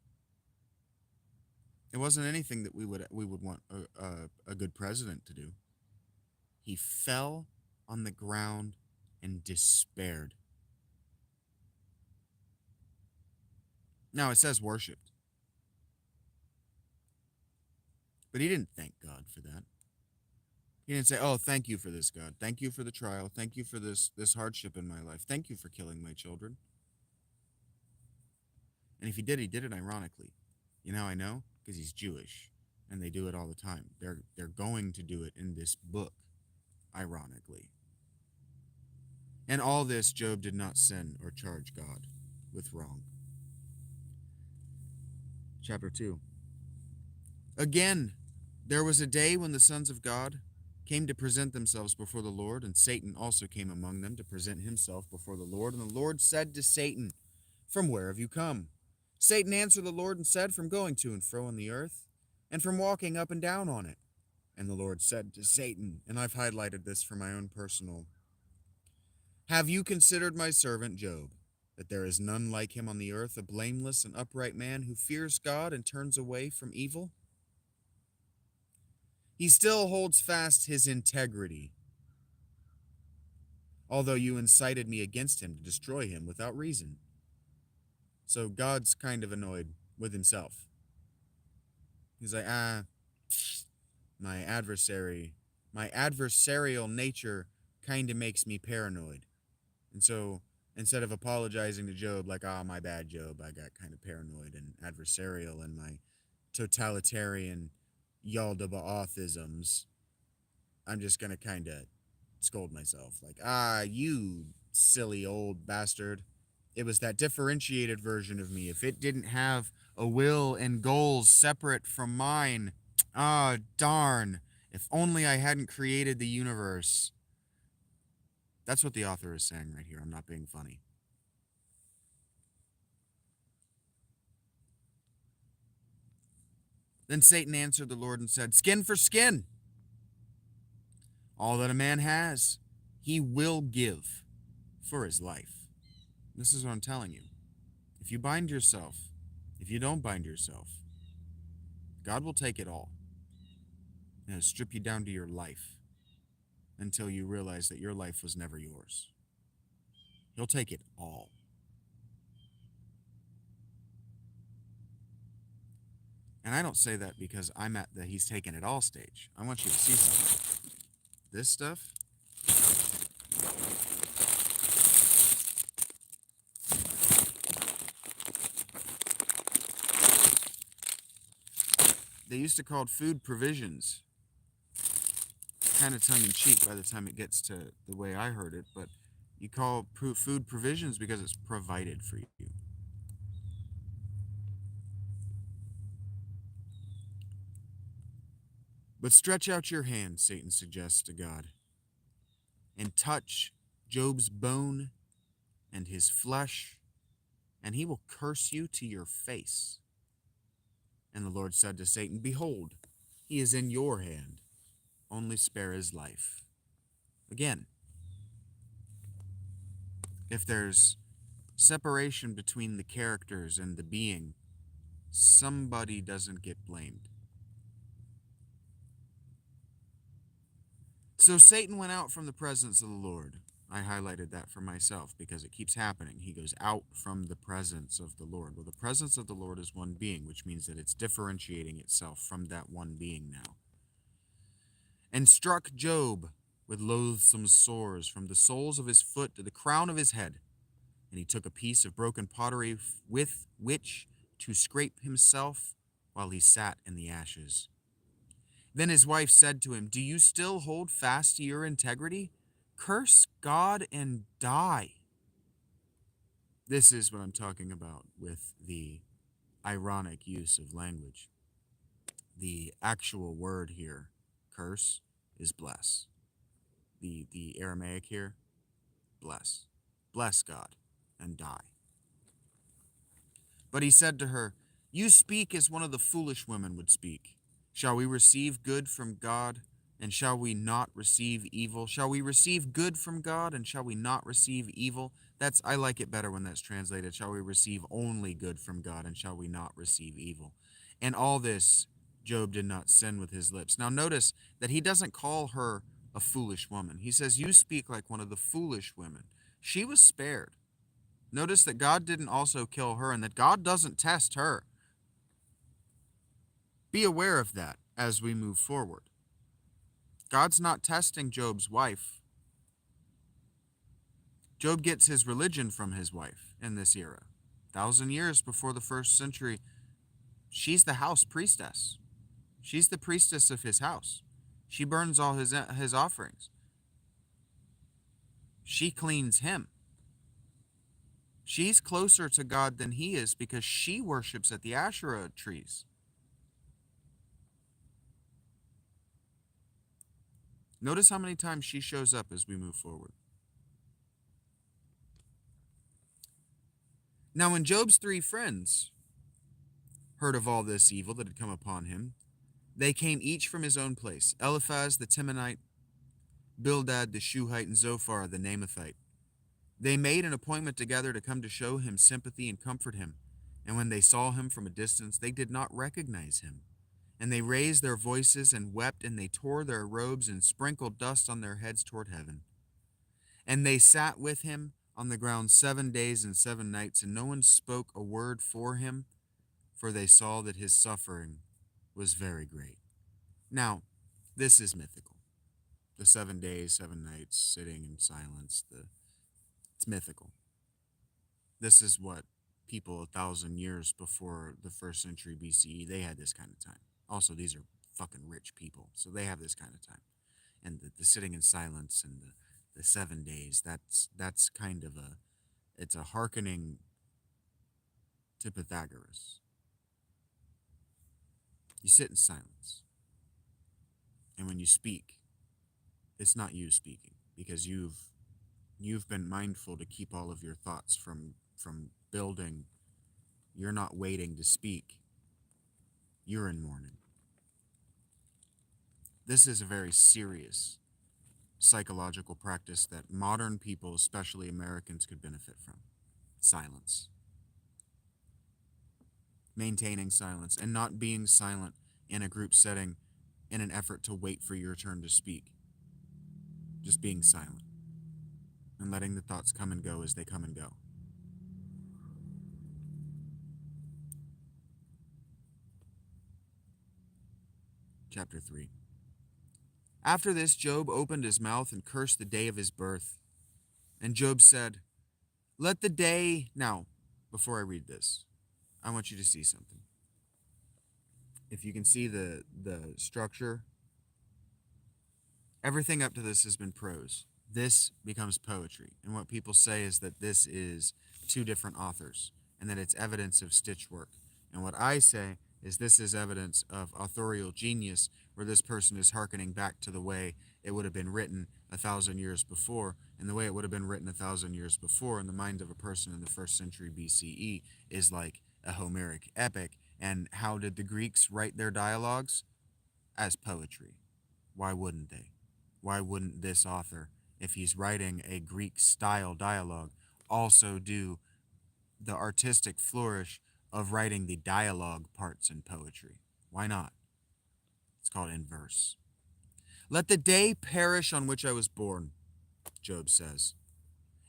It wasn't anything that we would want a good president to do. He fell on the ground and despaired. Now it says worshipped. But he didn't thank God for that. He didn't say, "Oh, thank you for this, God. Thank you for the trial. Thank you for this hardship in my life. Thank you for killing my children." And if he did it ironically. You know how I know? Because he's Jewish, and they do it all the time. They're going to do it in this book, ironically. And all this, Job did not sin or charge God with wrong. Chapter 2. Again, there was a day when the sons of God came to present themselves before the Lord, and Satan also came among them to present himself before the Lord. And the Lord said to Satan, "From where have you come?" Satan answered the Lord and said, "From going to and fro on the earth, and from walking up and down on it." And the Lord said to Satan, and I've highlighted this for my own personal, "Have you considered my servant Job, that there is none like him on the earth, a blameless and upright man who fears God and turns away from evil? He still holds fast his integrity, although you incited me against him to destroy him without reason." So God's kind of annoyed with himself. He's like, my adversarial nature kind of makes me paranoid. And so instead of apologizing to Job like, my bad, Job, I got kind of paranoid and adversarial in my totalitarian Yaldabaothisms, I'm just going to kind of scold myself. Like, you silly old bastard. It was that differentiated version of me. If it didn't have a will and goals separate from mine, darn. If only I hadn't created the universe. That's what the author is saying right here. I'm not being funny. Then Satan answered the Lord and said, "Skin for skin. All that a man has, he will give for his life." This is what I'm telling you. If you bind yourself, if you don't bind yourself, God will take it all and strip you down to your life until you realize that your life was never yours. He'll take it all. And I don't say that because I'm at the he's taken it all stage. I want you to see something. This stuff, they used to call it food provisions. Kind of tongue-in-cheek by the time it gets to the way I heard it, but you call food provisions because it's provided for you. But stretch out your hand, Satan suggests to God, and touch Job's bone and his flesh, and he will curse you to your face. And the Lord said to Satan, Behold, he is in your hand. Only spare his life. Again, if there's separation between the characters and the being, somebody doesn't get blamed. So Satan went out from the presence of the Lord. I highlighted that for myself because it keeps happening. He goes out from the presence of the Lord. Well, the presence of the Lord is one being, which means that it's differentiating itself from that one being now. And struck Job with loathsome sores from the soles of his foot to the crown of his head. And he took a piece of broken pottery with which to scrape himself while he sat in the ashes. Then his wife said to him, Do you still hold fast to your integrity? Curse God and die. This is what I'm talking about with the ironic use of language. The actual word here, curse, is bless. The Aramaic here, bless. Bless God and die. But he said to her, You speak as one of the foolish women would speak. Shall we receive good from God, and shall we not receive evil? Shall we receive good from God, and shall we not receive evil? I like it better when that's translated. Shall we receive only good from God, and shall we not receive evil? And all this, Job did not sin with his lips. Now notice that he doesn't call her a foolish woman. He says, You speak like one of the foolish women. She was spared. Notice that God didn't also kill her and that God doesn't test her. Be aware of that as we move forward. God's not testing Job's wife. Job gets his religion from his wife in this era. 1,000 years before the first century, she's the house priestess. She's the priestess of his house. She burns all his offerings. She cleans him. She's closer to God than he is because she worships at the Asherah trees. Notice how many times she shows up as we move forward. Now, when Job's 3 friends heard of all this evil that had come upon him, they came each from his own place, Eliphaz the Temanite, Bildad the Shuhite, and Zophar the Naamathite. They made an appointment together to come to show him sympathy and comfort him. And when they saw him from a distance, they did not recognize him. And they raised their voices and wept, and they tore their robes and sprinkled dust on their heads toward heaven. And they sat with him on the ground 7 days and 7 nights, and no one spoke a word for him, for they saw that his suffering was very great. Now, this is mythical. The 7 days, 7 nights, sitting in silence, it's mythical. This is what people 1,000 years before the 1st century BCE, they had this kind of time. Also, these are fucking rich people, so they have this kind of time. And the sitting in silence and the 7 days, that's kind of it's a hearkening to Pythagoras. You sit in silence. And when you speak, it's not you speaking, because you've been mindful to keep all of your thoughts from building. You're not waiting to speak. You're in mourning. This is a very serious psychological practice that modern people, especially Americans, could benefit from. Silence. Maintaining silence and not being silent in a group setting in an effort to wait for your turn to speak. Just being silent and letting the thoughts come and go as they come and go. Chapter 3. After this, Job opened his mouth and cursed the day of his birth. And Job said, Let the day... Now, before I read this, I want you to see something. If you can see the structure, everything up to this has been prose. This becomes poetry. And what people say is that this is 2 different authors and that it's evidence of stitch work. And what I say is this is evidence of authorial genius, where this person is hearkening back to the way it would have been written 1,000 years before, and the way it would have been written 1,000 years before in the mind of a person in the 1st century BCE is like a Homeric epic, And how did the Greeks write their dialogues? As poetry. Why wouldn't they? Why wouldn't this author, if he's writing a Greek style dialogue, also do the artistic flourish of writing the dialogue parts in poetry? Why not? It's called in verse. Let the day perish on which I was born, Job says,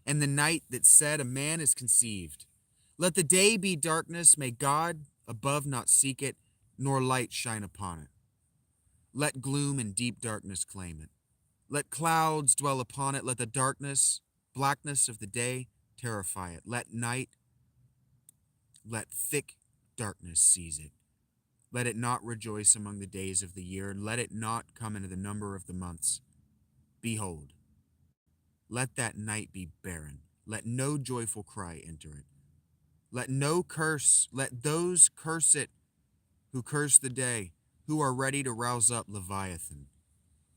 and the night that said a man is conceived. Let the day be darkness, may God above not seek it, nor light shine upon it. Let gloom and deep darkness claim it. Let clouds dwell upon it. Let the darkness, blackness of the day terrify it. Let thick darkness seize it. Let it not rejoice among the days of the year, and let it not come into the number of the months. Behold, let that night be barren. Let no joyful cry enter it. Let those curse it who curse the day, who are ready to rouse up Leviathan.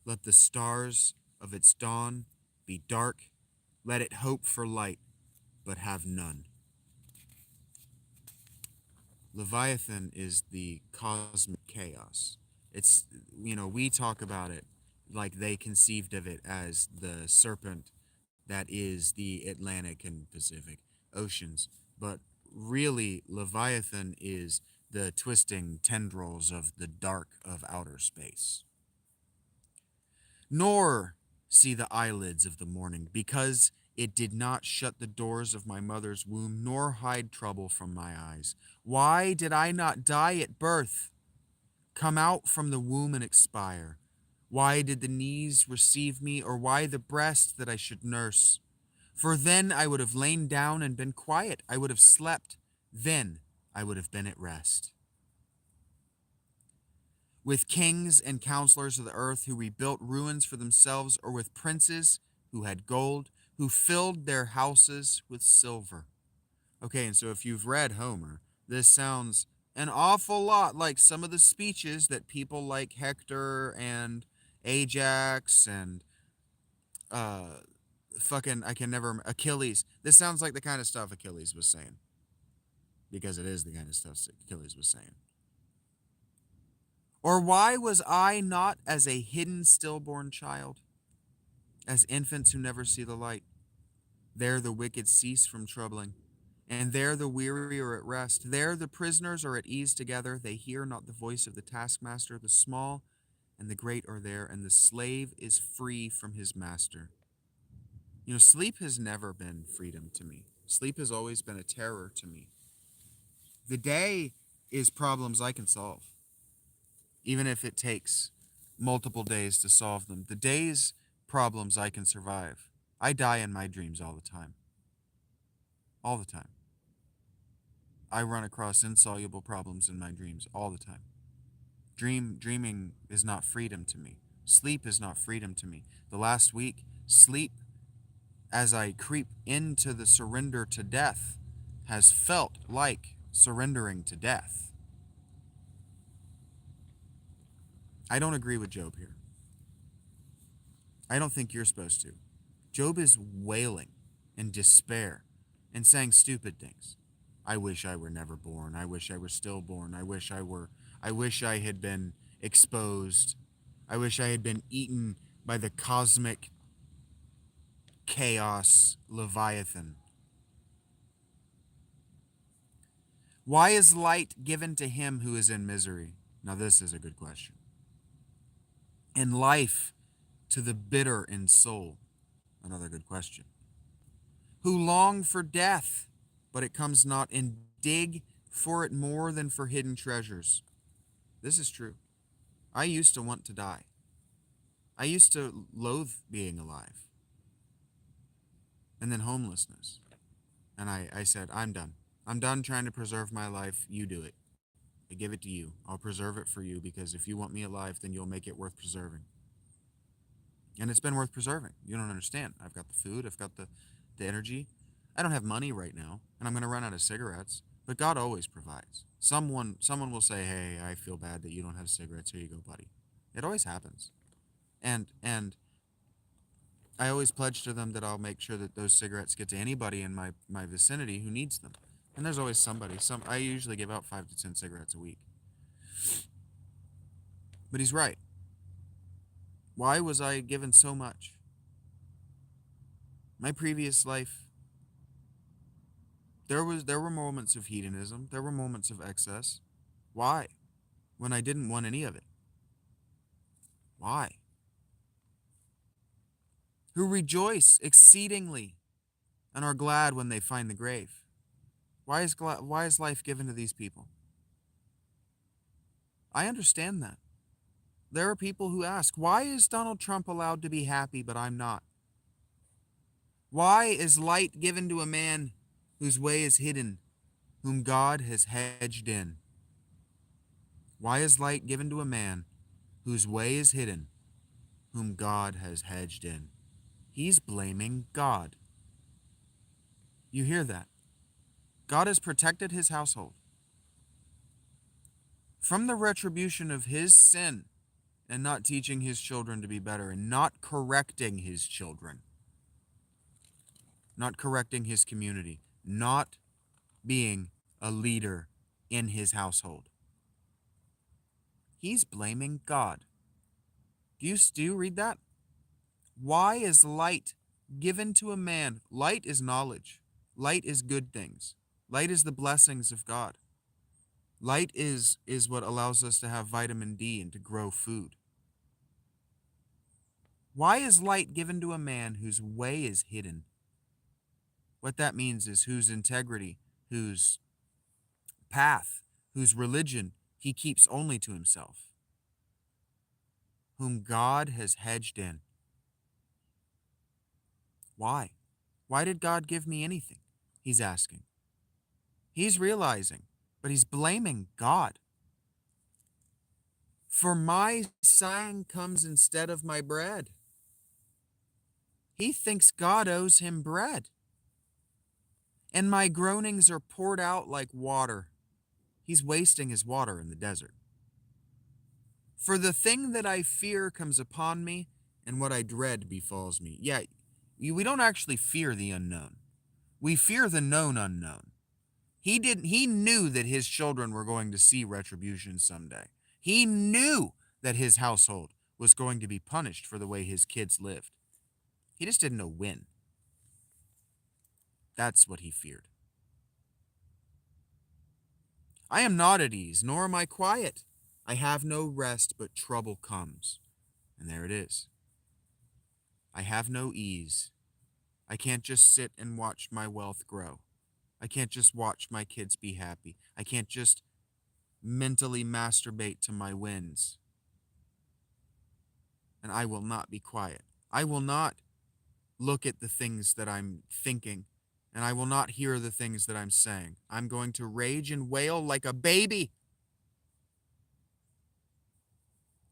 Let the stars of its dawn be dark. Let it hope for light, but have none. Leviathan is the cosmic chaos. It's, we talk about it like they conceived of it as the serpent that is the Atlantic and Pacific Oceans. But really, Leviathan is the twisting tendrils of the dark of outer space. Nor see the eyelids of the morning, because it did not shut the doors of my mother's womb, nor hide trouble from my eyes. Why did I not die at birth, come out from the womb and expire? Why did the knees receive me, or why the breast that I should nurse? For then I would have lain down and been quiet. I would have slept. Then I would have been at rest. With kings and counselors of the earth who rebuilt ruins for themselves, or with princes who had gold, who filled their houses with silver. Okay, and so if you've read Homer, this sounds an awful lot like some of the speeches that people like Hector and Ajax and Achilles. This sounds like the kind of stuff Achilles was saying, because it is the kind of stuff Achilles was saying. Or why was I not as a hidden stillborn child, as infants who never see the light? There the wicked cease from troubling, and there the weary are at rest. There the prisoners are at ease together. They hear not the voice of the taskmaster. The small and the great are there, and the slave is free from his master. Sleep has never been freedom to me. Sleep has always been a terror to me. The day is problems I can solve, even if it takes multiple days to solve them. The day's problems I can survive. I die in my dreams all the time. All the time. I run across insoluble problems in my dreams all the time. Dreaming is not freedom to me. Sleep is not freedom to me. The last week, sleep, as I creep into the surrender to death, has felt like surrendering to death. I don't agree with Job here. I don't think you're supposed to. Job is wailing in despair and saying stupid things. I wish I were never born. I wish I were stillborn. I wish I had been exposed. I wish I had been eaten by the cosmic chaos Leviathan. Why is light given to him who is in misery? Now this is a good question. And life to the bitter in soul? Another good question. Who long for death, but it comes not, and dig for it more than for hidden treasures? This is true. I used to want to die. I used to loathe being alive. And then homelessness. And I said, I'm done. I'm done trying to preserve my life. You do it. I give it to you. I'll preserve it for you, because if you want me alive, then you'll make it worth preserving. And it's been worth preserving. You don't understand. I've got the food. I've got the energy. I don't have money right now, and I'm going to run out of cigarettes. But God always provides. Someone will say, hey, I feel bad that you don't have cigarettes. Here you go, buddy. It always happens. And I always pledge to them that I'll make sure that those cigarettes get to anybody in my vicinity who needs them. And there's always somebody. I usually give out 5 to 10 cigarettes a week. But he's right. Why was I given so much? My previous life, there were moments of hedonism, there were moments of excess. Why? When I didn't want any of it. Why? Who rejoice exceedingly and are glad when they find the grave. Why is life given to these people? I understand that. There are people who ask, why is Donald Trump allowed to be happy but I'm not? Why is light given to a man whose way is hidden, whom God has hedged in? Why is light given to a man whose way is hidden, whom God has hedged in? He's blaming God. You hear that? God has protected his household from the retribution of his sin and not teaching his children to be better and not correcting his children, not correcting his community, not being a leader in his household. He's blaming God. Do you read that? Why is light given to a man? Light is knowledge. Light is good things. Light is the blessings of God. Light is what allows us to have vitamin D and to grow food. Why is light given to a man whose way is hidden? What that means is whose integrity, whose path, whose religion he keeps only to himself, whom God has hedged in. Why? Why did God give me anything? He's asking. He's realizing, but he's blaming God. For my sighing comes instead of my bread. He thinks God owes him bread. And my groanings are poured out like water. He's wasting his water in the desert. For the thing that I fear comes upon me, and what I dread befalls me. Yeah, we don't actually fear the unknown. We fear the known unknown. He knew that his children were going to see retribution someday. He knew that his household was going to be punished for the way his kids lived. He just didn't know when. That's what he feared. I am not at ease, nor am I quiet. I have no rest, but trouble comes. And there it is. I have no ease. I can't just sit and watch my wealth grow. I can't just watch my kids be happy. I can't just mentally masturbate to my wins. And I will not be quiet. I will not look at the things that I'm thinking, and I will not hear the things that I'm saying. I'm going to rage and wail like a baby.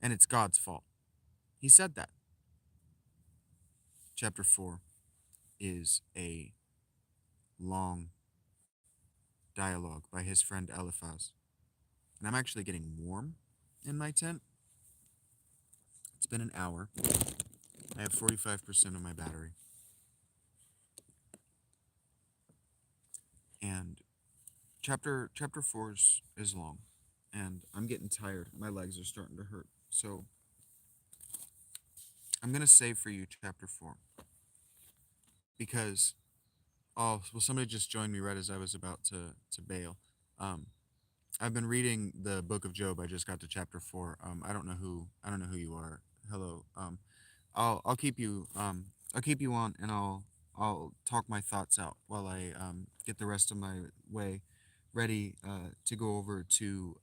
And it's God's fault. He said that. Chapter 4 is a long dialogue by his friend Eliphaz. And I'm actually getting warm in my tent. It's been an hour. I have 45% of my battery. And chapter 4 is long. And I'm getting tired. My legs are starting to hurt. So I'm going to save for you chapter 4. Because, somebody just joined me right as I was about to bail. I've been reading the book of Job. I just got to chapter 4. I don't know who you are. Hello. I'll keep you on, and I'll talk my thoughts out while I get the rest of my way ready to go over to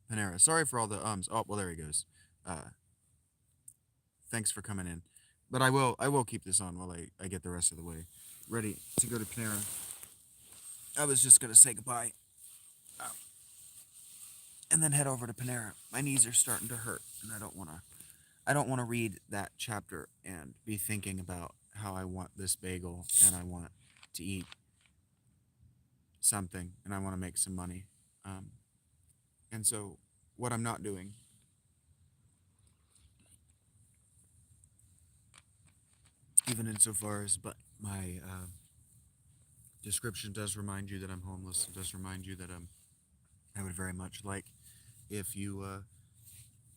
Panera. Sorry for all the ums. Oh, well, there he goes. Thanks for coming in. But I will keep this on while I get the rest of the way ready to go to Panera. I was just gonna say goodbye. And then head over to Panera. My knees are starting to hurt, and I don't wanna read that chapter and be thinking about how I want this bagel and I want to eat something and I want to make some money. And so what I'm not doing, even insofar as but my description does remind you that I'm homeless. It does remind you that I would very much like if you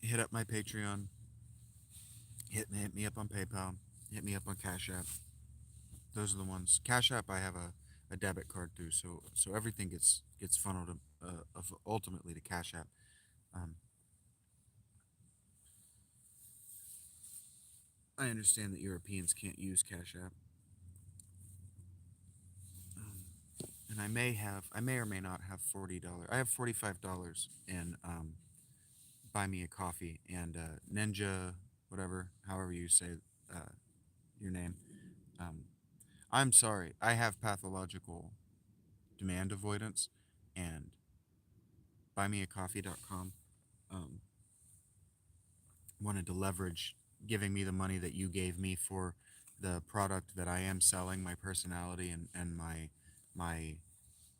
hit up my Patreon, hit me up on PayPal, hit me up on Cash App. Those are the ones. Cash App, I have a debit card through, so everything gets funneled ultimately to Cash App. Um, I understand that Europeans can't use Cash App, and I may or may not have $40. I have $45 in Buy Me a Coffee and Ninja, whatever, however you say uh, your name. Um, I'm sorry, I have pathological demand avoidance, and buymeacoffee.com um, wanted to leverage giving me the money that you gave me for the product that I am selling, my personality and my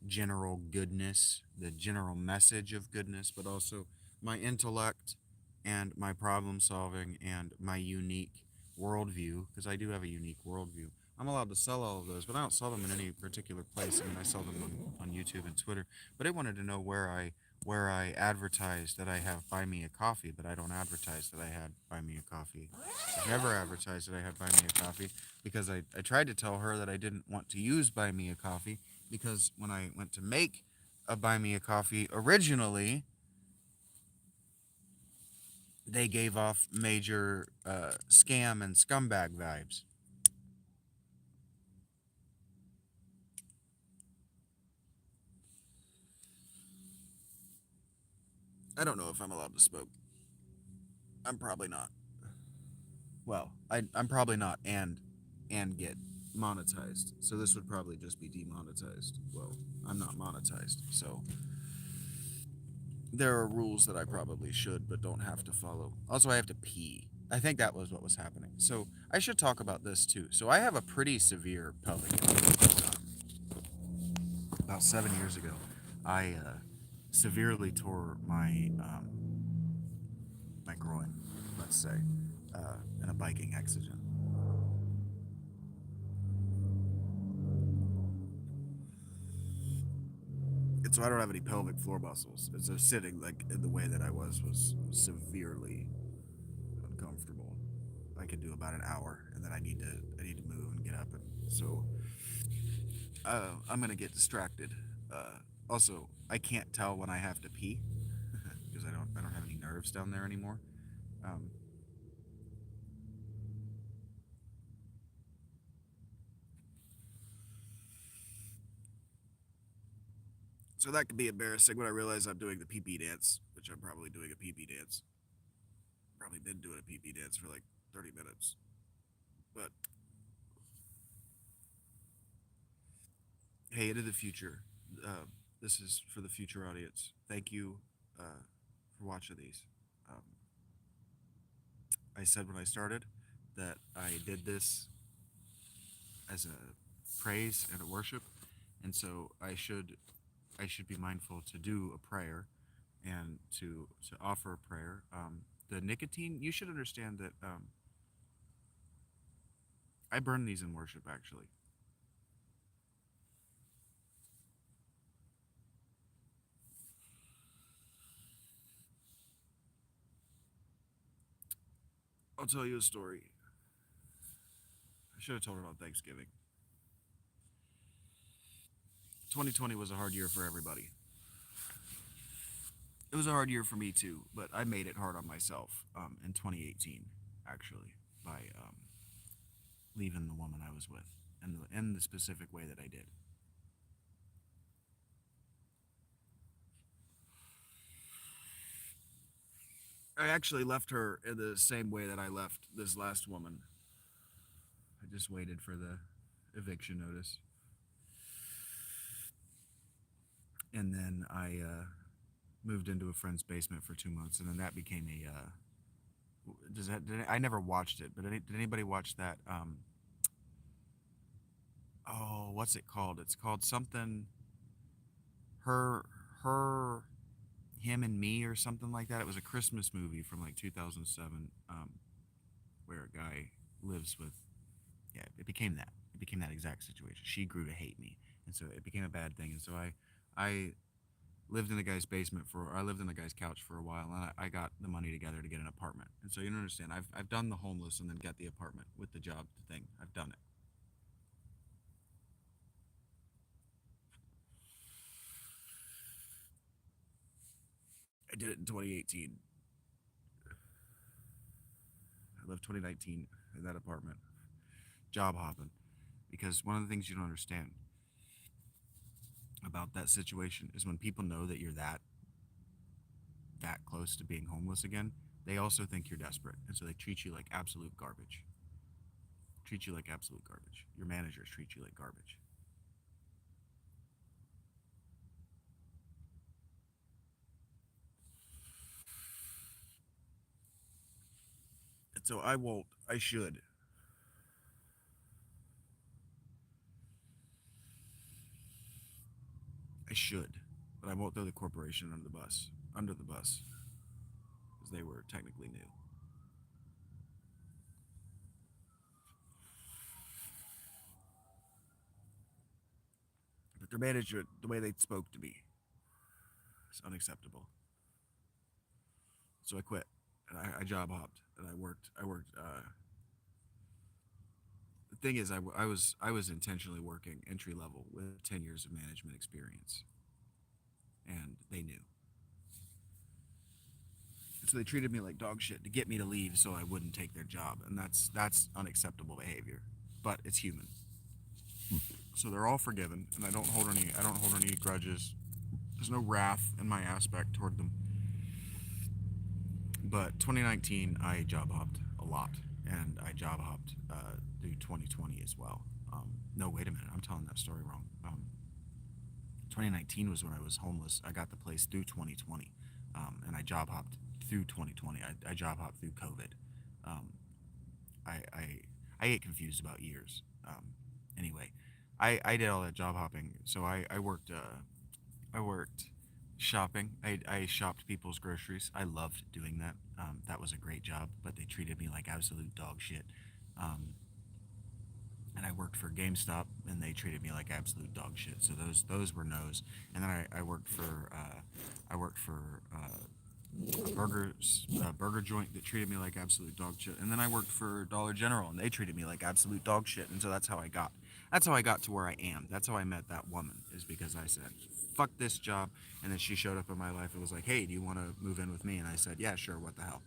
general goodness, the general message of goodness, but also my intellect and my problem solving and my unique worldview, because I do have a unique worldview. I'm allowed to sell all of those, but I don't sell them in any particular place. I mean, I sell them on YouTube and Twitter. But it wanted to know where I advertise that I have Buy Me a Coffee, but I don't advertise that I had Buy Me a Coffee. I've never advertised that I had Buy Me a Coffee because I tried to tell her that I didn't want to use Buy Me a Coffee because when I went to make a Buy Me a Coffee originally, they gave off major scam and scumbag vibes. I don't know if I'm allowed to smoke. I'm probably not. Well, I'm probably not, and get monetized. So this would probably just be demonetized. Well, I'm not monetized, so there are rules that I probably should but don't have to follow. Also, I have to pee. I think that was what was happening. So I should talk about this too. So I have a pretty severe pelvic injury. About 7 years ago, I severely tore my groin. Let's say in a biking accident. And so I don't have any pelvic floor muscles. And so sitting like in the way that I was severely uncomfortable. I could do about an hour, and then I need to move and get up, and so I'm gonna get distracted. Also, I can't tell when I have to pee because I don't have any nerves down there anymore. Um, so that could be embarrassing when I realize I'm doing the pee pee dance, which I'm probably doing a pee pee dance. Probably been doing a pee pee dance for like 30 minutes. But hey, into the future. Uh, this is for the future audience. Thank you for watching these. Um, I said when I started that I did this as a praise and a worship, and so I should be mindful to do a prayer and to offer a prayer. The nicotine, you should understand that I burn these in worship. Actually, I'll tell you a story. I should have told it on Thanksgiving. 2020 was a hard year for everybody. It was a hard year for me too, but I made it hard on myself in 2018, actually, by leaving the woman I was with, and in the specific way that I did. I actually left her in the same way that I left this last woman. I just waited for the eviction notice, and then I moved into a friend's basement for 2 months, and then that became a. I never watched it, but did anybody watch that? Oh, what's it called? It's called something. Her, her, him and me, or something like that. It was a Christmas movie from like 2007, where a guy lives with. Yeah, it became that. It became that exact situation. She grew to hate me, and so it became a bad thing. And so I lived in the guy's basement for I lived in the guy's couch for a while, and I got the money together to get an apartment. And so you don't understand. I've done the homeless and then got the apartment with the job thing. I've done it. I did it in 2018. I left 2019 in that apartment, job hopping, because one of the things you don't understand about that situation is when people know that you're that close to being homeless again, they also think you're desperate, and so they treat you like absolute garbage. Treat you like absolute garbage. Your managers treat you like garbage. And so I won't. I should. I should, but I won't throw the corporation under the bus. Under the bus, because they were technically new. But their manager, the way they spoke to me, is unacceptable. So I quit, and I job hopped, and I worked. I worked. The thing is, I was intentionally working entry level with 10 years of management experience, and they knew. So they treated me like dog shit to get me to leave, so I wouldn't take their job, and that's unacceptable behavior. But it's human. So they're all forgiven, and I don't hold any grudges. There's no wrath in my aspect toward them. But 2019, I job hopped a lot, and I job hopped through 2020 as well. No, wait a minute, I'm telling that story wrong. 2019 was when I was homeless. I got the place through 2020, and I job hopped through 2020. I job hopped through COVID. Um, I, I I get confused about years. Anyway, I did all that job hopping. So I worked shopping. I shopped people's groceries. I loved doing that. That was a great job, but they treated me like absolute dog shit. Um, and I worked for GameStop, and they treated me like absolute dog shit. So those were no's. And then I worked for a burger joint that treated me like absolute dog shit. And then I worked for Dollar General, and they treated me like absolute dog shit. And so that's how I got to where I am. That's how I met that woman, is because I said, fuck this job. And then she showed up in my life and was like, hey, do you want to move in with me? And I said, yeah, sure, what the hell.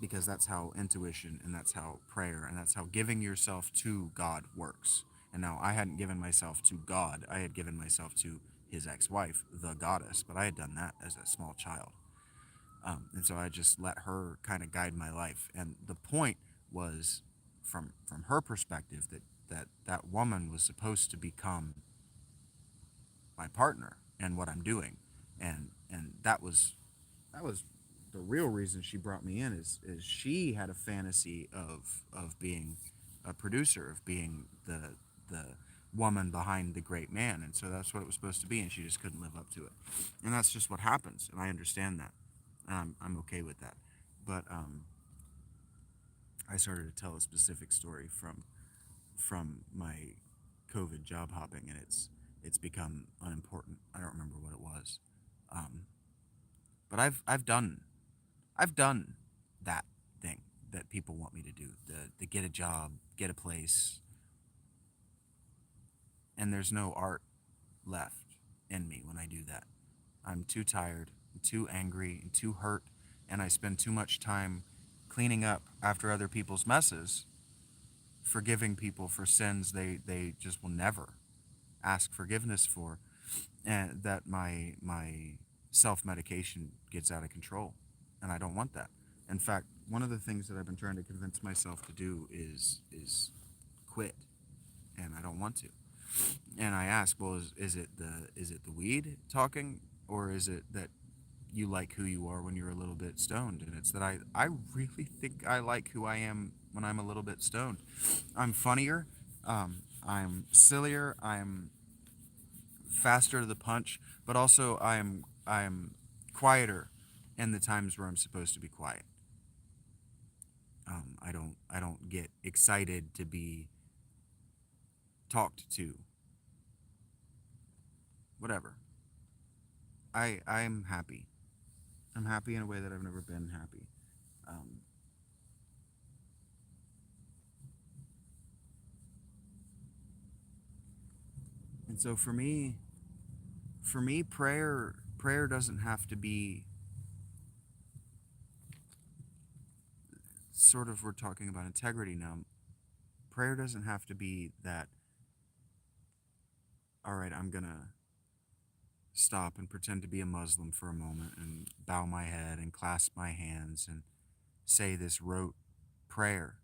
Because that's how intuition, and that's how prayer, and that's how giving yourself to God works. And now I hadn't given myself to God, I had given myself to his ex-wife, the goddess, but I had done that as a small child. And so I just let her kind of guide my life. And the point was, from her perspective, that woman was supposed to become my partner and what I'm doing, and that was the real reason she brought me in, is she had a fantasy of being a producer, of being the woman behind the great man, and so that's what it was supposed to be, and she just couldn't live up to it, and that's just what happens, and I understand that, and I'm okay with that, but I started to tell a specific story from my COVID job hopping, and it's become unimportant. I don't remember what it was, um, but I've done that thing that people want me to do, the get a job, get a place, and there's no art left in me when I do that. I'm too tired, I'm too angry, and too hurt, and I spend too much time cleaning up after other people's messes, forgiving people for sins they just will never ask forgiveness for, and that my self medication gets out of control, and I don't want that. In fact, one of the things that I've been trying to convince myself to do is quit, and I don't want to. And I ask, well, is it the weed talking, or is it that you like who you are when you're a little bit stoned? And it's that I really think I like who I am when I'm a little bit stoned. I'm funnier, I'm sillier, I'm faster to the punch, but also I'm quieter in the times where I'm supposed to be quiet. I don't get excited to be talked to. whatever. I'm happy. I'm happy in a way that I've never been happy. Um, and so for me, prayer doesn't have to be sort of, we're talking about integrity now. Prayer doesn't have to be that, all right, I'm going to stop and pretend to be a Muslim for a moment and bow my head and clasp my hands and say this rote prayer.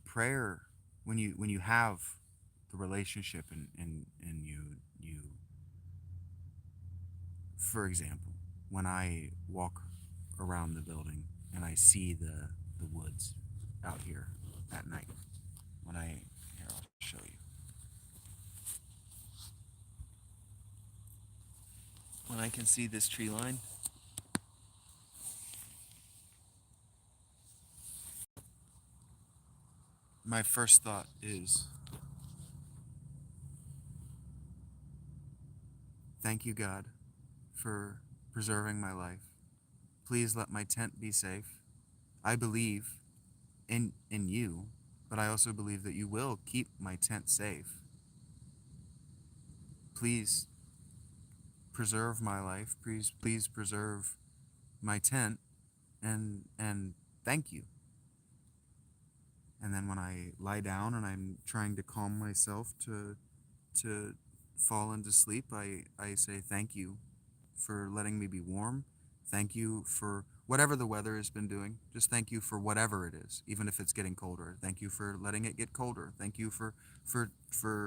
Prayer, when you have the relationship, and you for example, when I walk around the building and I see the woods out here at night, here, I'll show you. When I can see this tree line, my first thought is, thank you, God, for preserving my life. Please let my tent be safe. I believe in you, but I also believe that you will keep my tent safe. Please preserve my life. Please preserve my tent, and thank you. And then when I lie down and I'm trying to calm myself to fall into sleep, I say thank you for letting me be warm. Thank you for whatever the weather has been doing. Just thank you for whatever it is, even if it's getting colder. Thank you for letting it get colder. Thank you for for for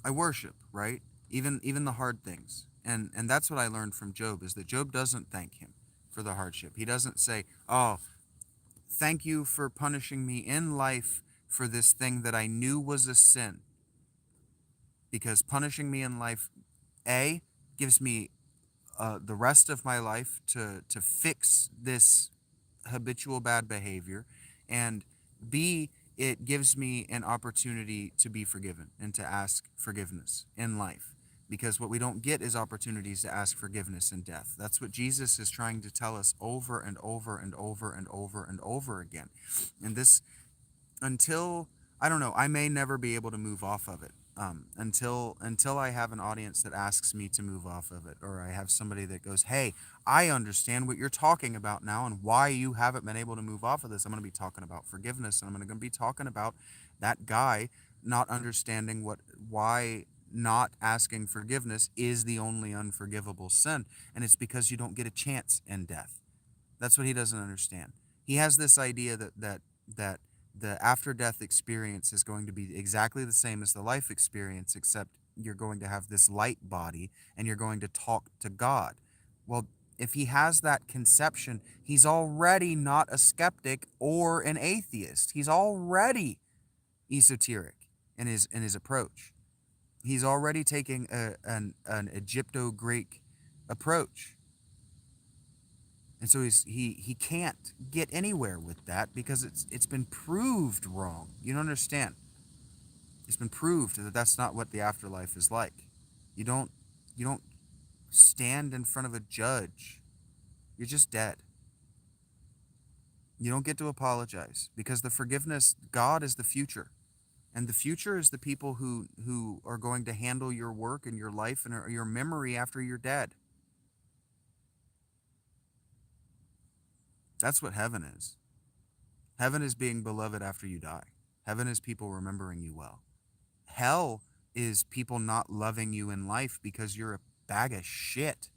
I worship, right? Even the hard things. And that's what I learned from Job, is that Job doesn't thank him for the hardship. He doesn't say, "Oh, thank you for punishing me in life for this thing that I knew was a sin." Because punishing me in life, A, gives me the rest of my life to fix this habitual bad behavior, and B, it gives me an opportunity to be forgiven and to ask forgiveness in life. Because what we don't get is opportunities to ask forgiveness in death. That's what Jesus is trying to tell us over and over and over and over and over again. And this, until, I don't know, I may never be able to move off of it, until I have an audience that asks me to move off of it, or I have somebody that goes, "Hey, I understand what you're talking about now and why you haven't been able to move off of this." I'm going to be talking about forgiveness, and I'm going to be talking about that guy not understanding why not asking forgiveness is the only unforgivable sin, and it's because you don't get a chance in death. That's what he doesn't understand. He has this idea that the after death experience is going to be exactly the same as the life experience, except you're going to have this light body and you're going to talk to God. Well, if he has that conception, he's already not a skeptic or an atheist. He's already esoteric in his approach. He's already taking an Egypto-Greek approach. And so he can't get anywhere with that because it's been proved wrong. You don't understand. It's been proved that that's not what the afterlife is like. You don't stand in front of a judge. You're just dead. You don't get to apologize, because the forgiveness, God is the future. And the future is the people who are going to handle your work and your life and your memory after you're dead. That's what heaven is. Heaven is being beloved after you die. Heaven is people remembering you well. Hell is people not loving you in life because you're a bag of shit.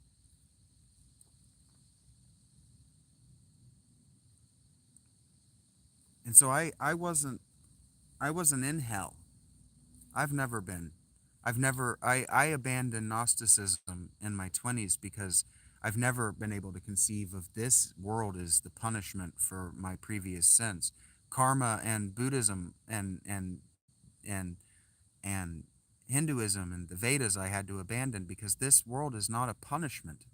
And so I wasn't in hell. I've never been. I abandoned Gnosticism in my 20s because I've never been able to conceive of this world as the punishment for my previous sins. Karma and Buddhism and and Hinduism and the Vedas I had to abandon, because this world is not a punishment.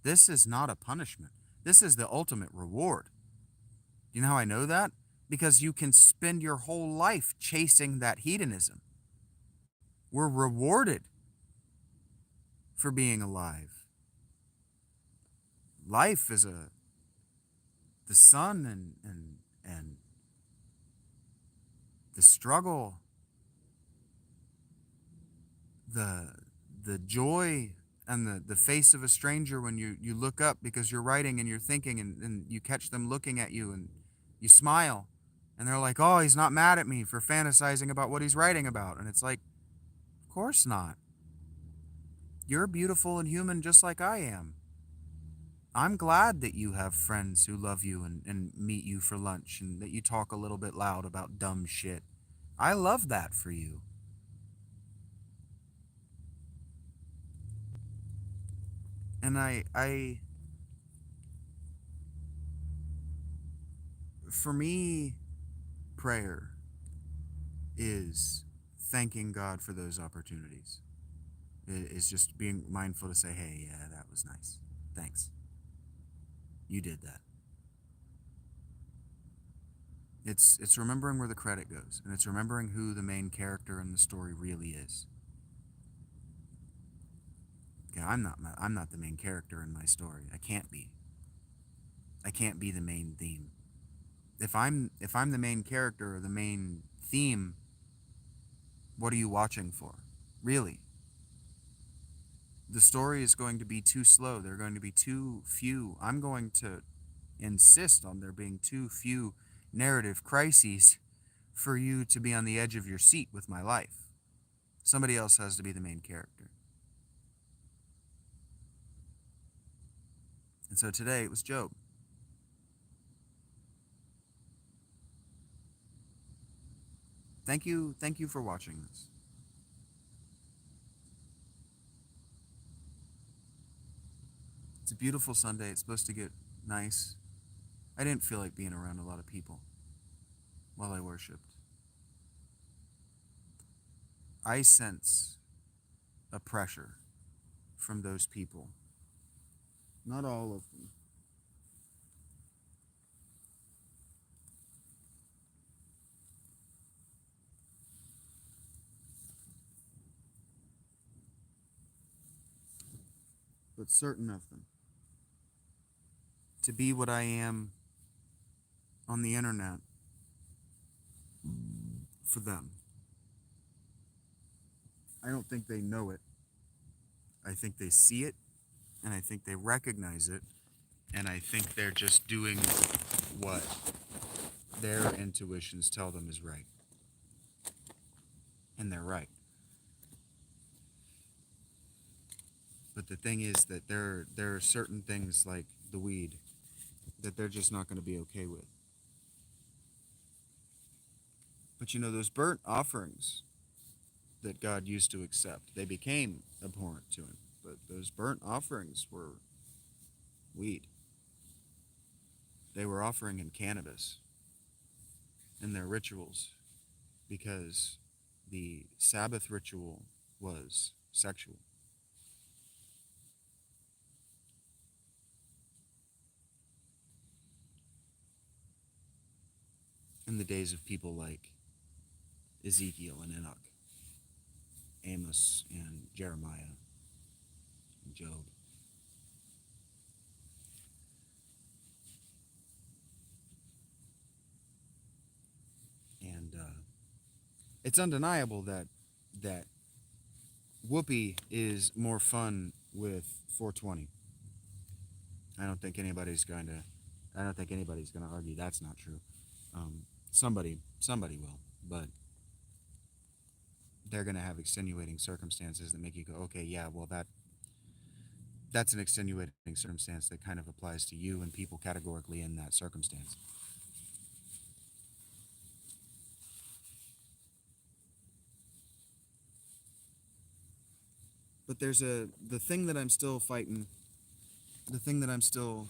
This is not a punishment. This is the ultimate reward. You know how I know that? because you can spend your whole life chasing that hedonism. We're rewarded for being alive. Life is the sun and the struggle, the joy and the face of a stranger when you look up because you're writing and you're thinking and you catch them looking at you and you smile and they're like, oh, he's not mad at me for fantasizing about what he's writing about. And it's like, of course not. You're beautiful and human just like I am. I'm glad that you have friends who love you and meet you for lunch and that you talk a little bit loud about dumb shit. I love that for you. And for me, prayer is thanking God for those opportunities. It is just being mindful to say, hey, yeah, that was nice. Thanks. You did that. It's remembering where the credit goes, and it's remembering who the main character in the story really is. Okay, I'm not the main character in my story. I can't be. I can't be the main theme. If I'm the main character or the main theme, what are you watching for? Really? The story is going to be too slow. There are going to be too few. I'm going to insist on there being too few narrative crises for you to be on the edge of your seat with my life. Somebody else has to be the main character. And so today it was Job. Thank you for watching this. It's a beautiful Sunday. It's supposed to get nice. I didn't feel like being around a lot of people while I worshiped. I sense a pressure from those people. Not all of them. But certain of them. To be what I am on the internet for them. I don't think they know it. I think they see it, and I think they recognize it, and I think they're just doing what their intuitions tell them is right. And they're right. But the thing is that there are certain things like the weed that they're just not going to be okay with. But you know, those burnt offerings that God used to accept, they became abhorrent to him. But those burnt offerings were weed. They were offering him cannabis in their rituals because the Sabbath ritual was sexual. In the days of people like Ezekiel and Enoch, Amos and Jeremiah and Job. And it's undeniable that Whoopi is more fun with 420. I don't think anybody's going to argue that's not true. Somebody will, but they're going to have extenuating circumstances that make you go, okay, yeah, well that's an extenuating circumstance that kind of applies to you and people categorically in that circumstance. But there's the thing that I'm still fighting, the thing that I'm still,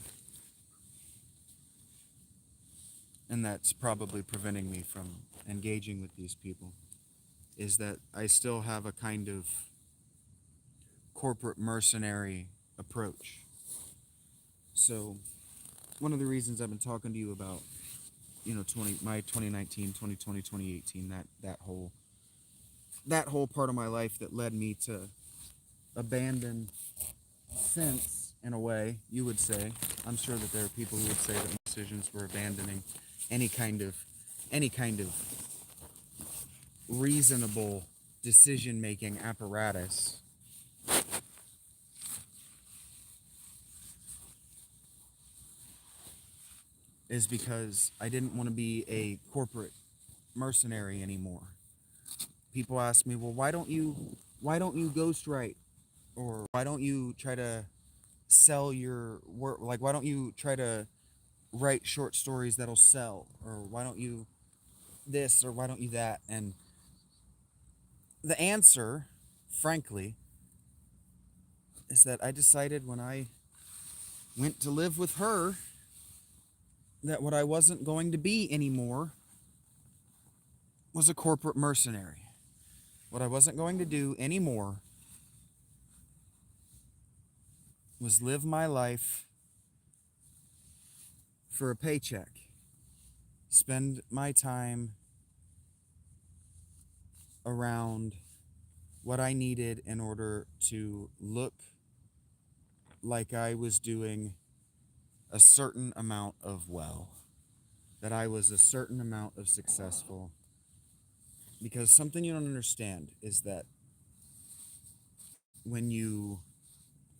and that's probably preventing me from engaging with these people, is that I still have a kind of corporate mercenary approach. So one of the reasons I've been talking to you about my 2019, 2020, 2018, that whole part of my life that led me to abandon sense in a way, you would say. I'm sure that there are people who would say that my decisions were abandoning any kind of any kind of reasonable decision making apparatus is because I didn't want to be a corporate mercenary anymore. People ask me, "Well, why don't you ghostwrite, or why don't you try to sell your work? Like, why don't you try to write short stories that'll sell, or why don't you this, or why don't you that?" And the answer, frankly, is that I decided when I went to live with her that what I wasn't going to be anymore was a corporate mercenary. What I wasn't going to do anymore was live my life for a paycheck, spend my time around what I needed in order to look like I was doing a certain amount of well, that I was a certain amount of successful. Because something you don't understand is that when you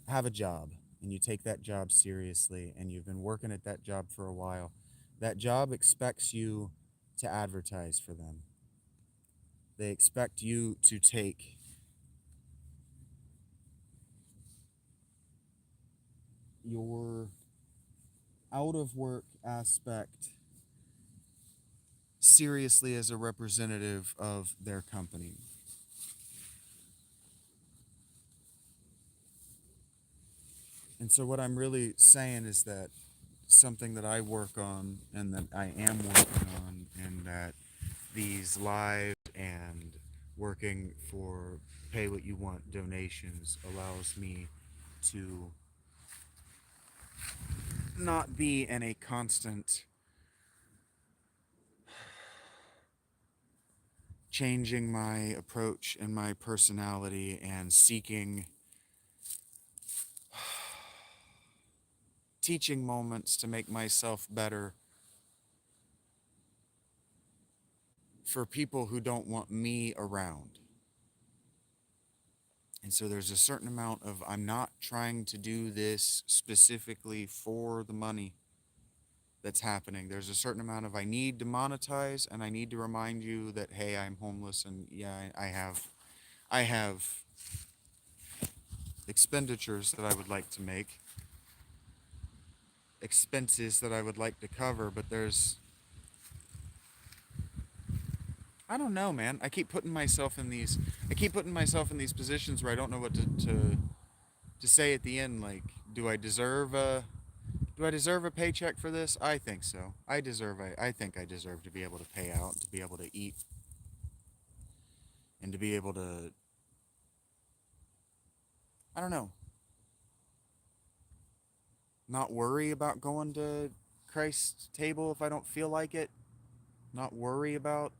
have a job and you take that job seriously and you've been working at that job for a while, that job expects you to advertise for them. They expect you to take your out of work aspect seriously as a representative of their company. And so, what I'm really saying is that something that I work on and that I am working on, and that these live and working for pay what you want donations allows me to not be in a constant changing my approach and my personality and seeking teaching moments to make myself better for people who don't want me around. And so there's a certain amount of, I'm not trying to do this specifically for the money that's happening. There's a certain amount of, I need to monetize and I need to remind you that, hey, I'm homeless, and yeah, I have expenditures that I would like to make, expenses that I would like to cover, but I don't know, man. I keep putting myself in these positions where I don't know what to say at the end. Like, do I deserve a paycheck for this? I think so. I think I deserve to be able to pay out, to be able to eat, and to be able to, I don't know, not worry about going to Christ's table if I don't feel like it. Not worry about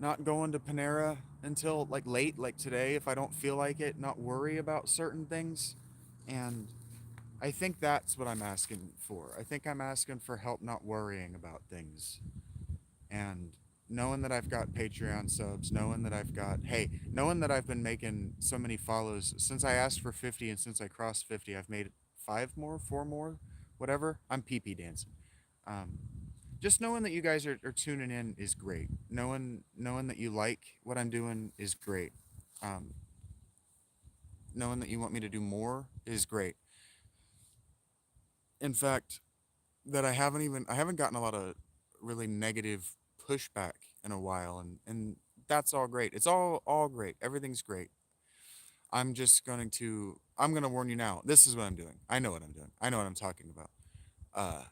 not going to Panera until like late, like today, if I don't feel like it. Not worry about certain things. And I think that's what I'm asking for. I think I'm asking for help not worrying about things. And knowing that I've got Patreon subs, knowing that I've been making so many follows since I asked for 50, and since I crossed 50, I've made 5 more, 4 more, whatever. I'm pee dancing. Um, just knowing that you guys are tuning in is great. Knowing that you like what I'm doing is great. Um, Knowing that you want me to do more is great. In fact, that I haven't gotten a lot of really negative pushback in a while, and that's all great. It's all great. Everything's great. I'm going to warn you now. This is what I'm doing. I know what I'm doing. I know what I'm talking about. Uh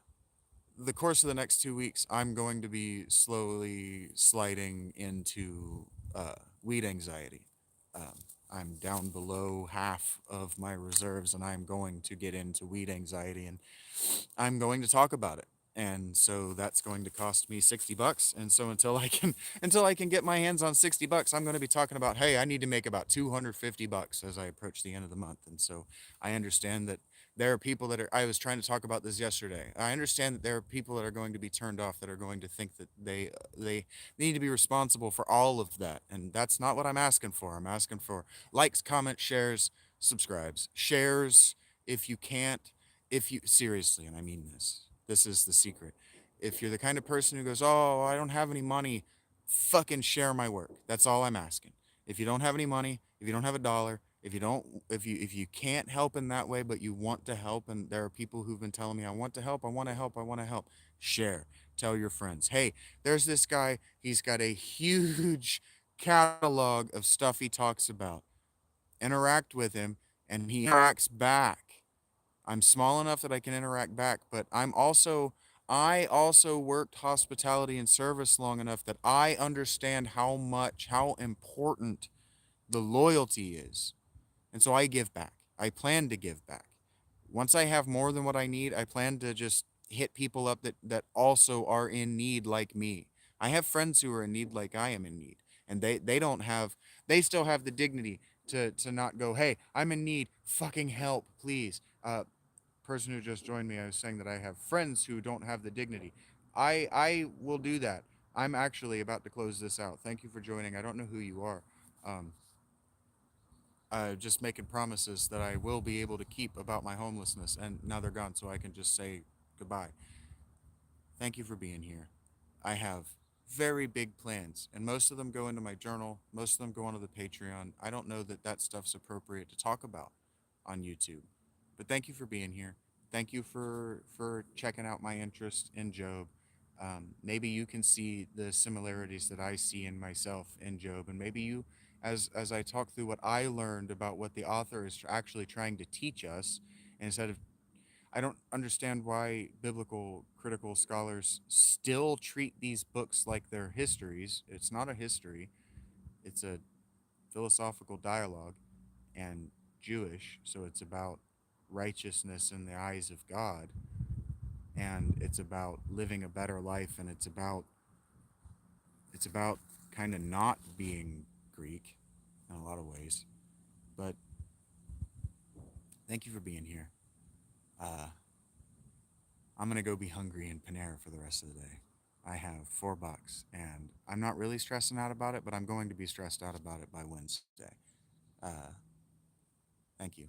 the course of the next 2 weeks, I'm going to be slowly sliding into weed anxiety. Um, I'm down below half of my reserves, and I'm going to get into weed anxiety, and I'm going to talk about it. and so that's going to cost me $60. And so until I can get my hands on $60, I'm going to be talking about, hey, I need to make about $250 as I approach the end of the month. And so I understand that there are people that are, I was trying to talk about this yesterday. I understand that there are people that are going to be turned off, that are going to think that they need to be responsible for all of that, and that's not what I'm asking for. I'm asking for likes, comments, shares, subscribes, shares. If you can't, if you seriously, and I mean this, this is the secret. If you're the kind of person who goes, oh, I don't have any money, fucking share my work. That's all I'm asking. If you don't have any money, if you don't have a dollar, if you can't help in that way, but you want to help, and there are people who've been telling me, I want to help, I want to help, I want to help, share. Tell your friends, hey, there's this guy, he's got a huge catalog of stuff he talks about. Interact with him, and he interacts back. I'm small enough that I can interact back, but I also worked hospitality and service long enough that I understand how important the loyalty is. And so I give back. I plan to give back. Once I have more than what I need, I plan to just hit people up that also are in need like me. I have friends who are in need like I am in need. And they still have the dignity to not go, hey, I'm in need, fucking help, please. Person who just joined me, I was saying that I have friends who don't have the dignity. I will do that. I'm actually about to close this out. Thank you for joining. I don't know who you are. Um, just making promises that I will be able to keep about my homelessness, and now they're gone, so I can just say goodbye. Thank you for being here. I have very big plans, and most of them go into my journal. Most of them go onto the Patreon. I don't know that that stuff's appropriate to talk about on YouTube, but thank you for being here. Thank you for checking out my interest in Job. Maybe you can see the similarities that I see in myself in Job, and maybe you, as I talk through what I learned about what the author is actually trying to teach us, instead of, I don't understand why biblical critical scholars still treat these books like they're histories. It's not a history, it's a philosophical dialogue, and Jewish, so it's about righteousness in the eyes of God, and it's about living a better life, and it's about kind of not being Greek in a lot of ways. But thank you for being here. Uh, I'm gonna go be hungry in Panera for the rest of the day. I have $4, and I'm not really stressing out about it, but I'm going to be stressed out about it by Wednesday. Uh, Thank you.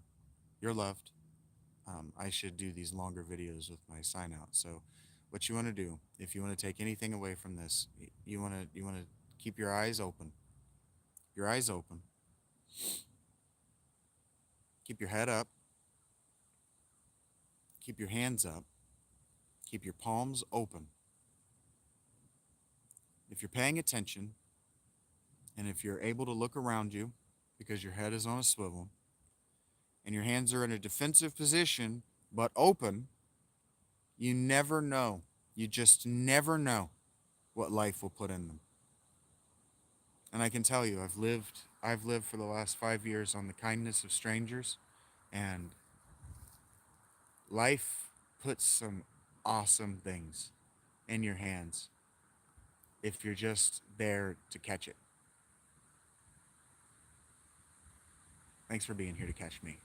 You're loved. I should do these longer videos with my sign out. So, what you want to do, if you want to take anything away from this, you want to keep your eyes open. Your eyes open. Keep your head up. Keep your hands up. Keep your palms open. If you're paying attention, and if you're able to look around you, because your head is on a swivel, and your hands are in a defensive position but open, you never know. You just never know what life will put in them. And I can tell you, I've lived for the last 5 years on the kindness of strangers, and life puts some awesome things in your hands if you're just there to catch it. Thanks for being here to catch me.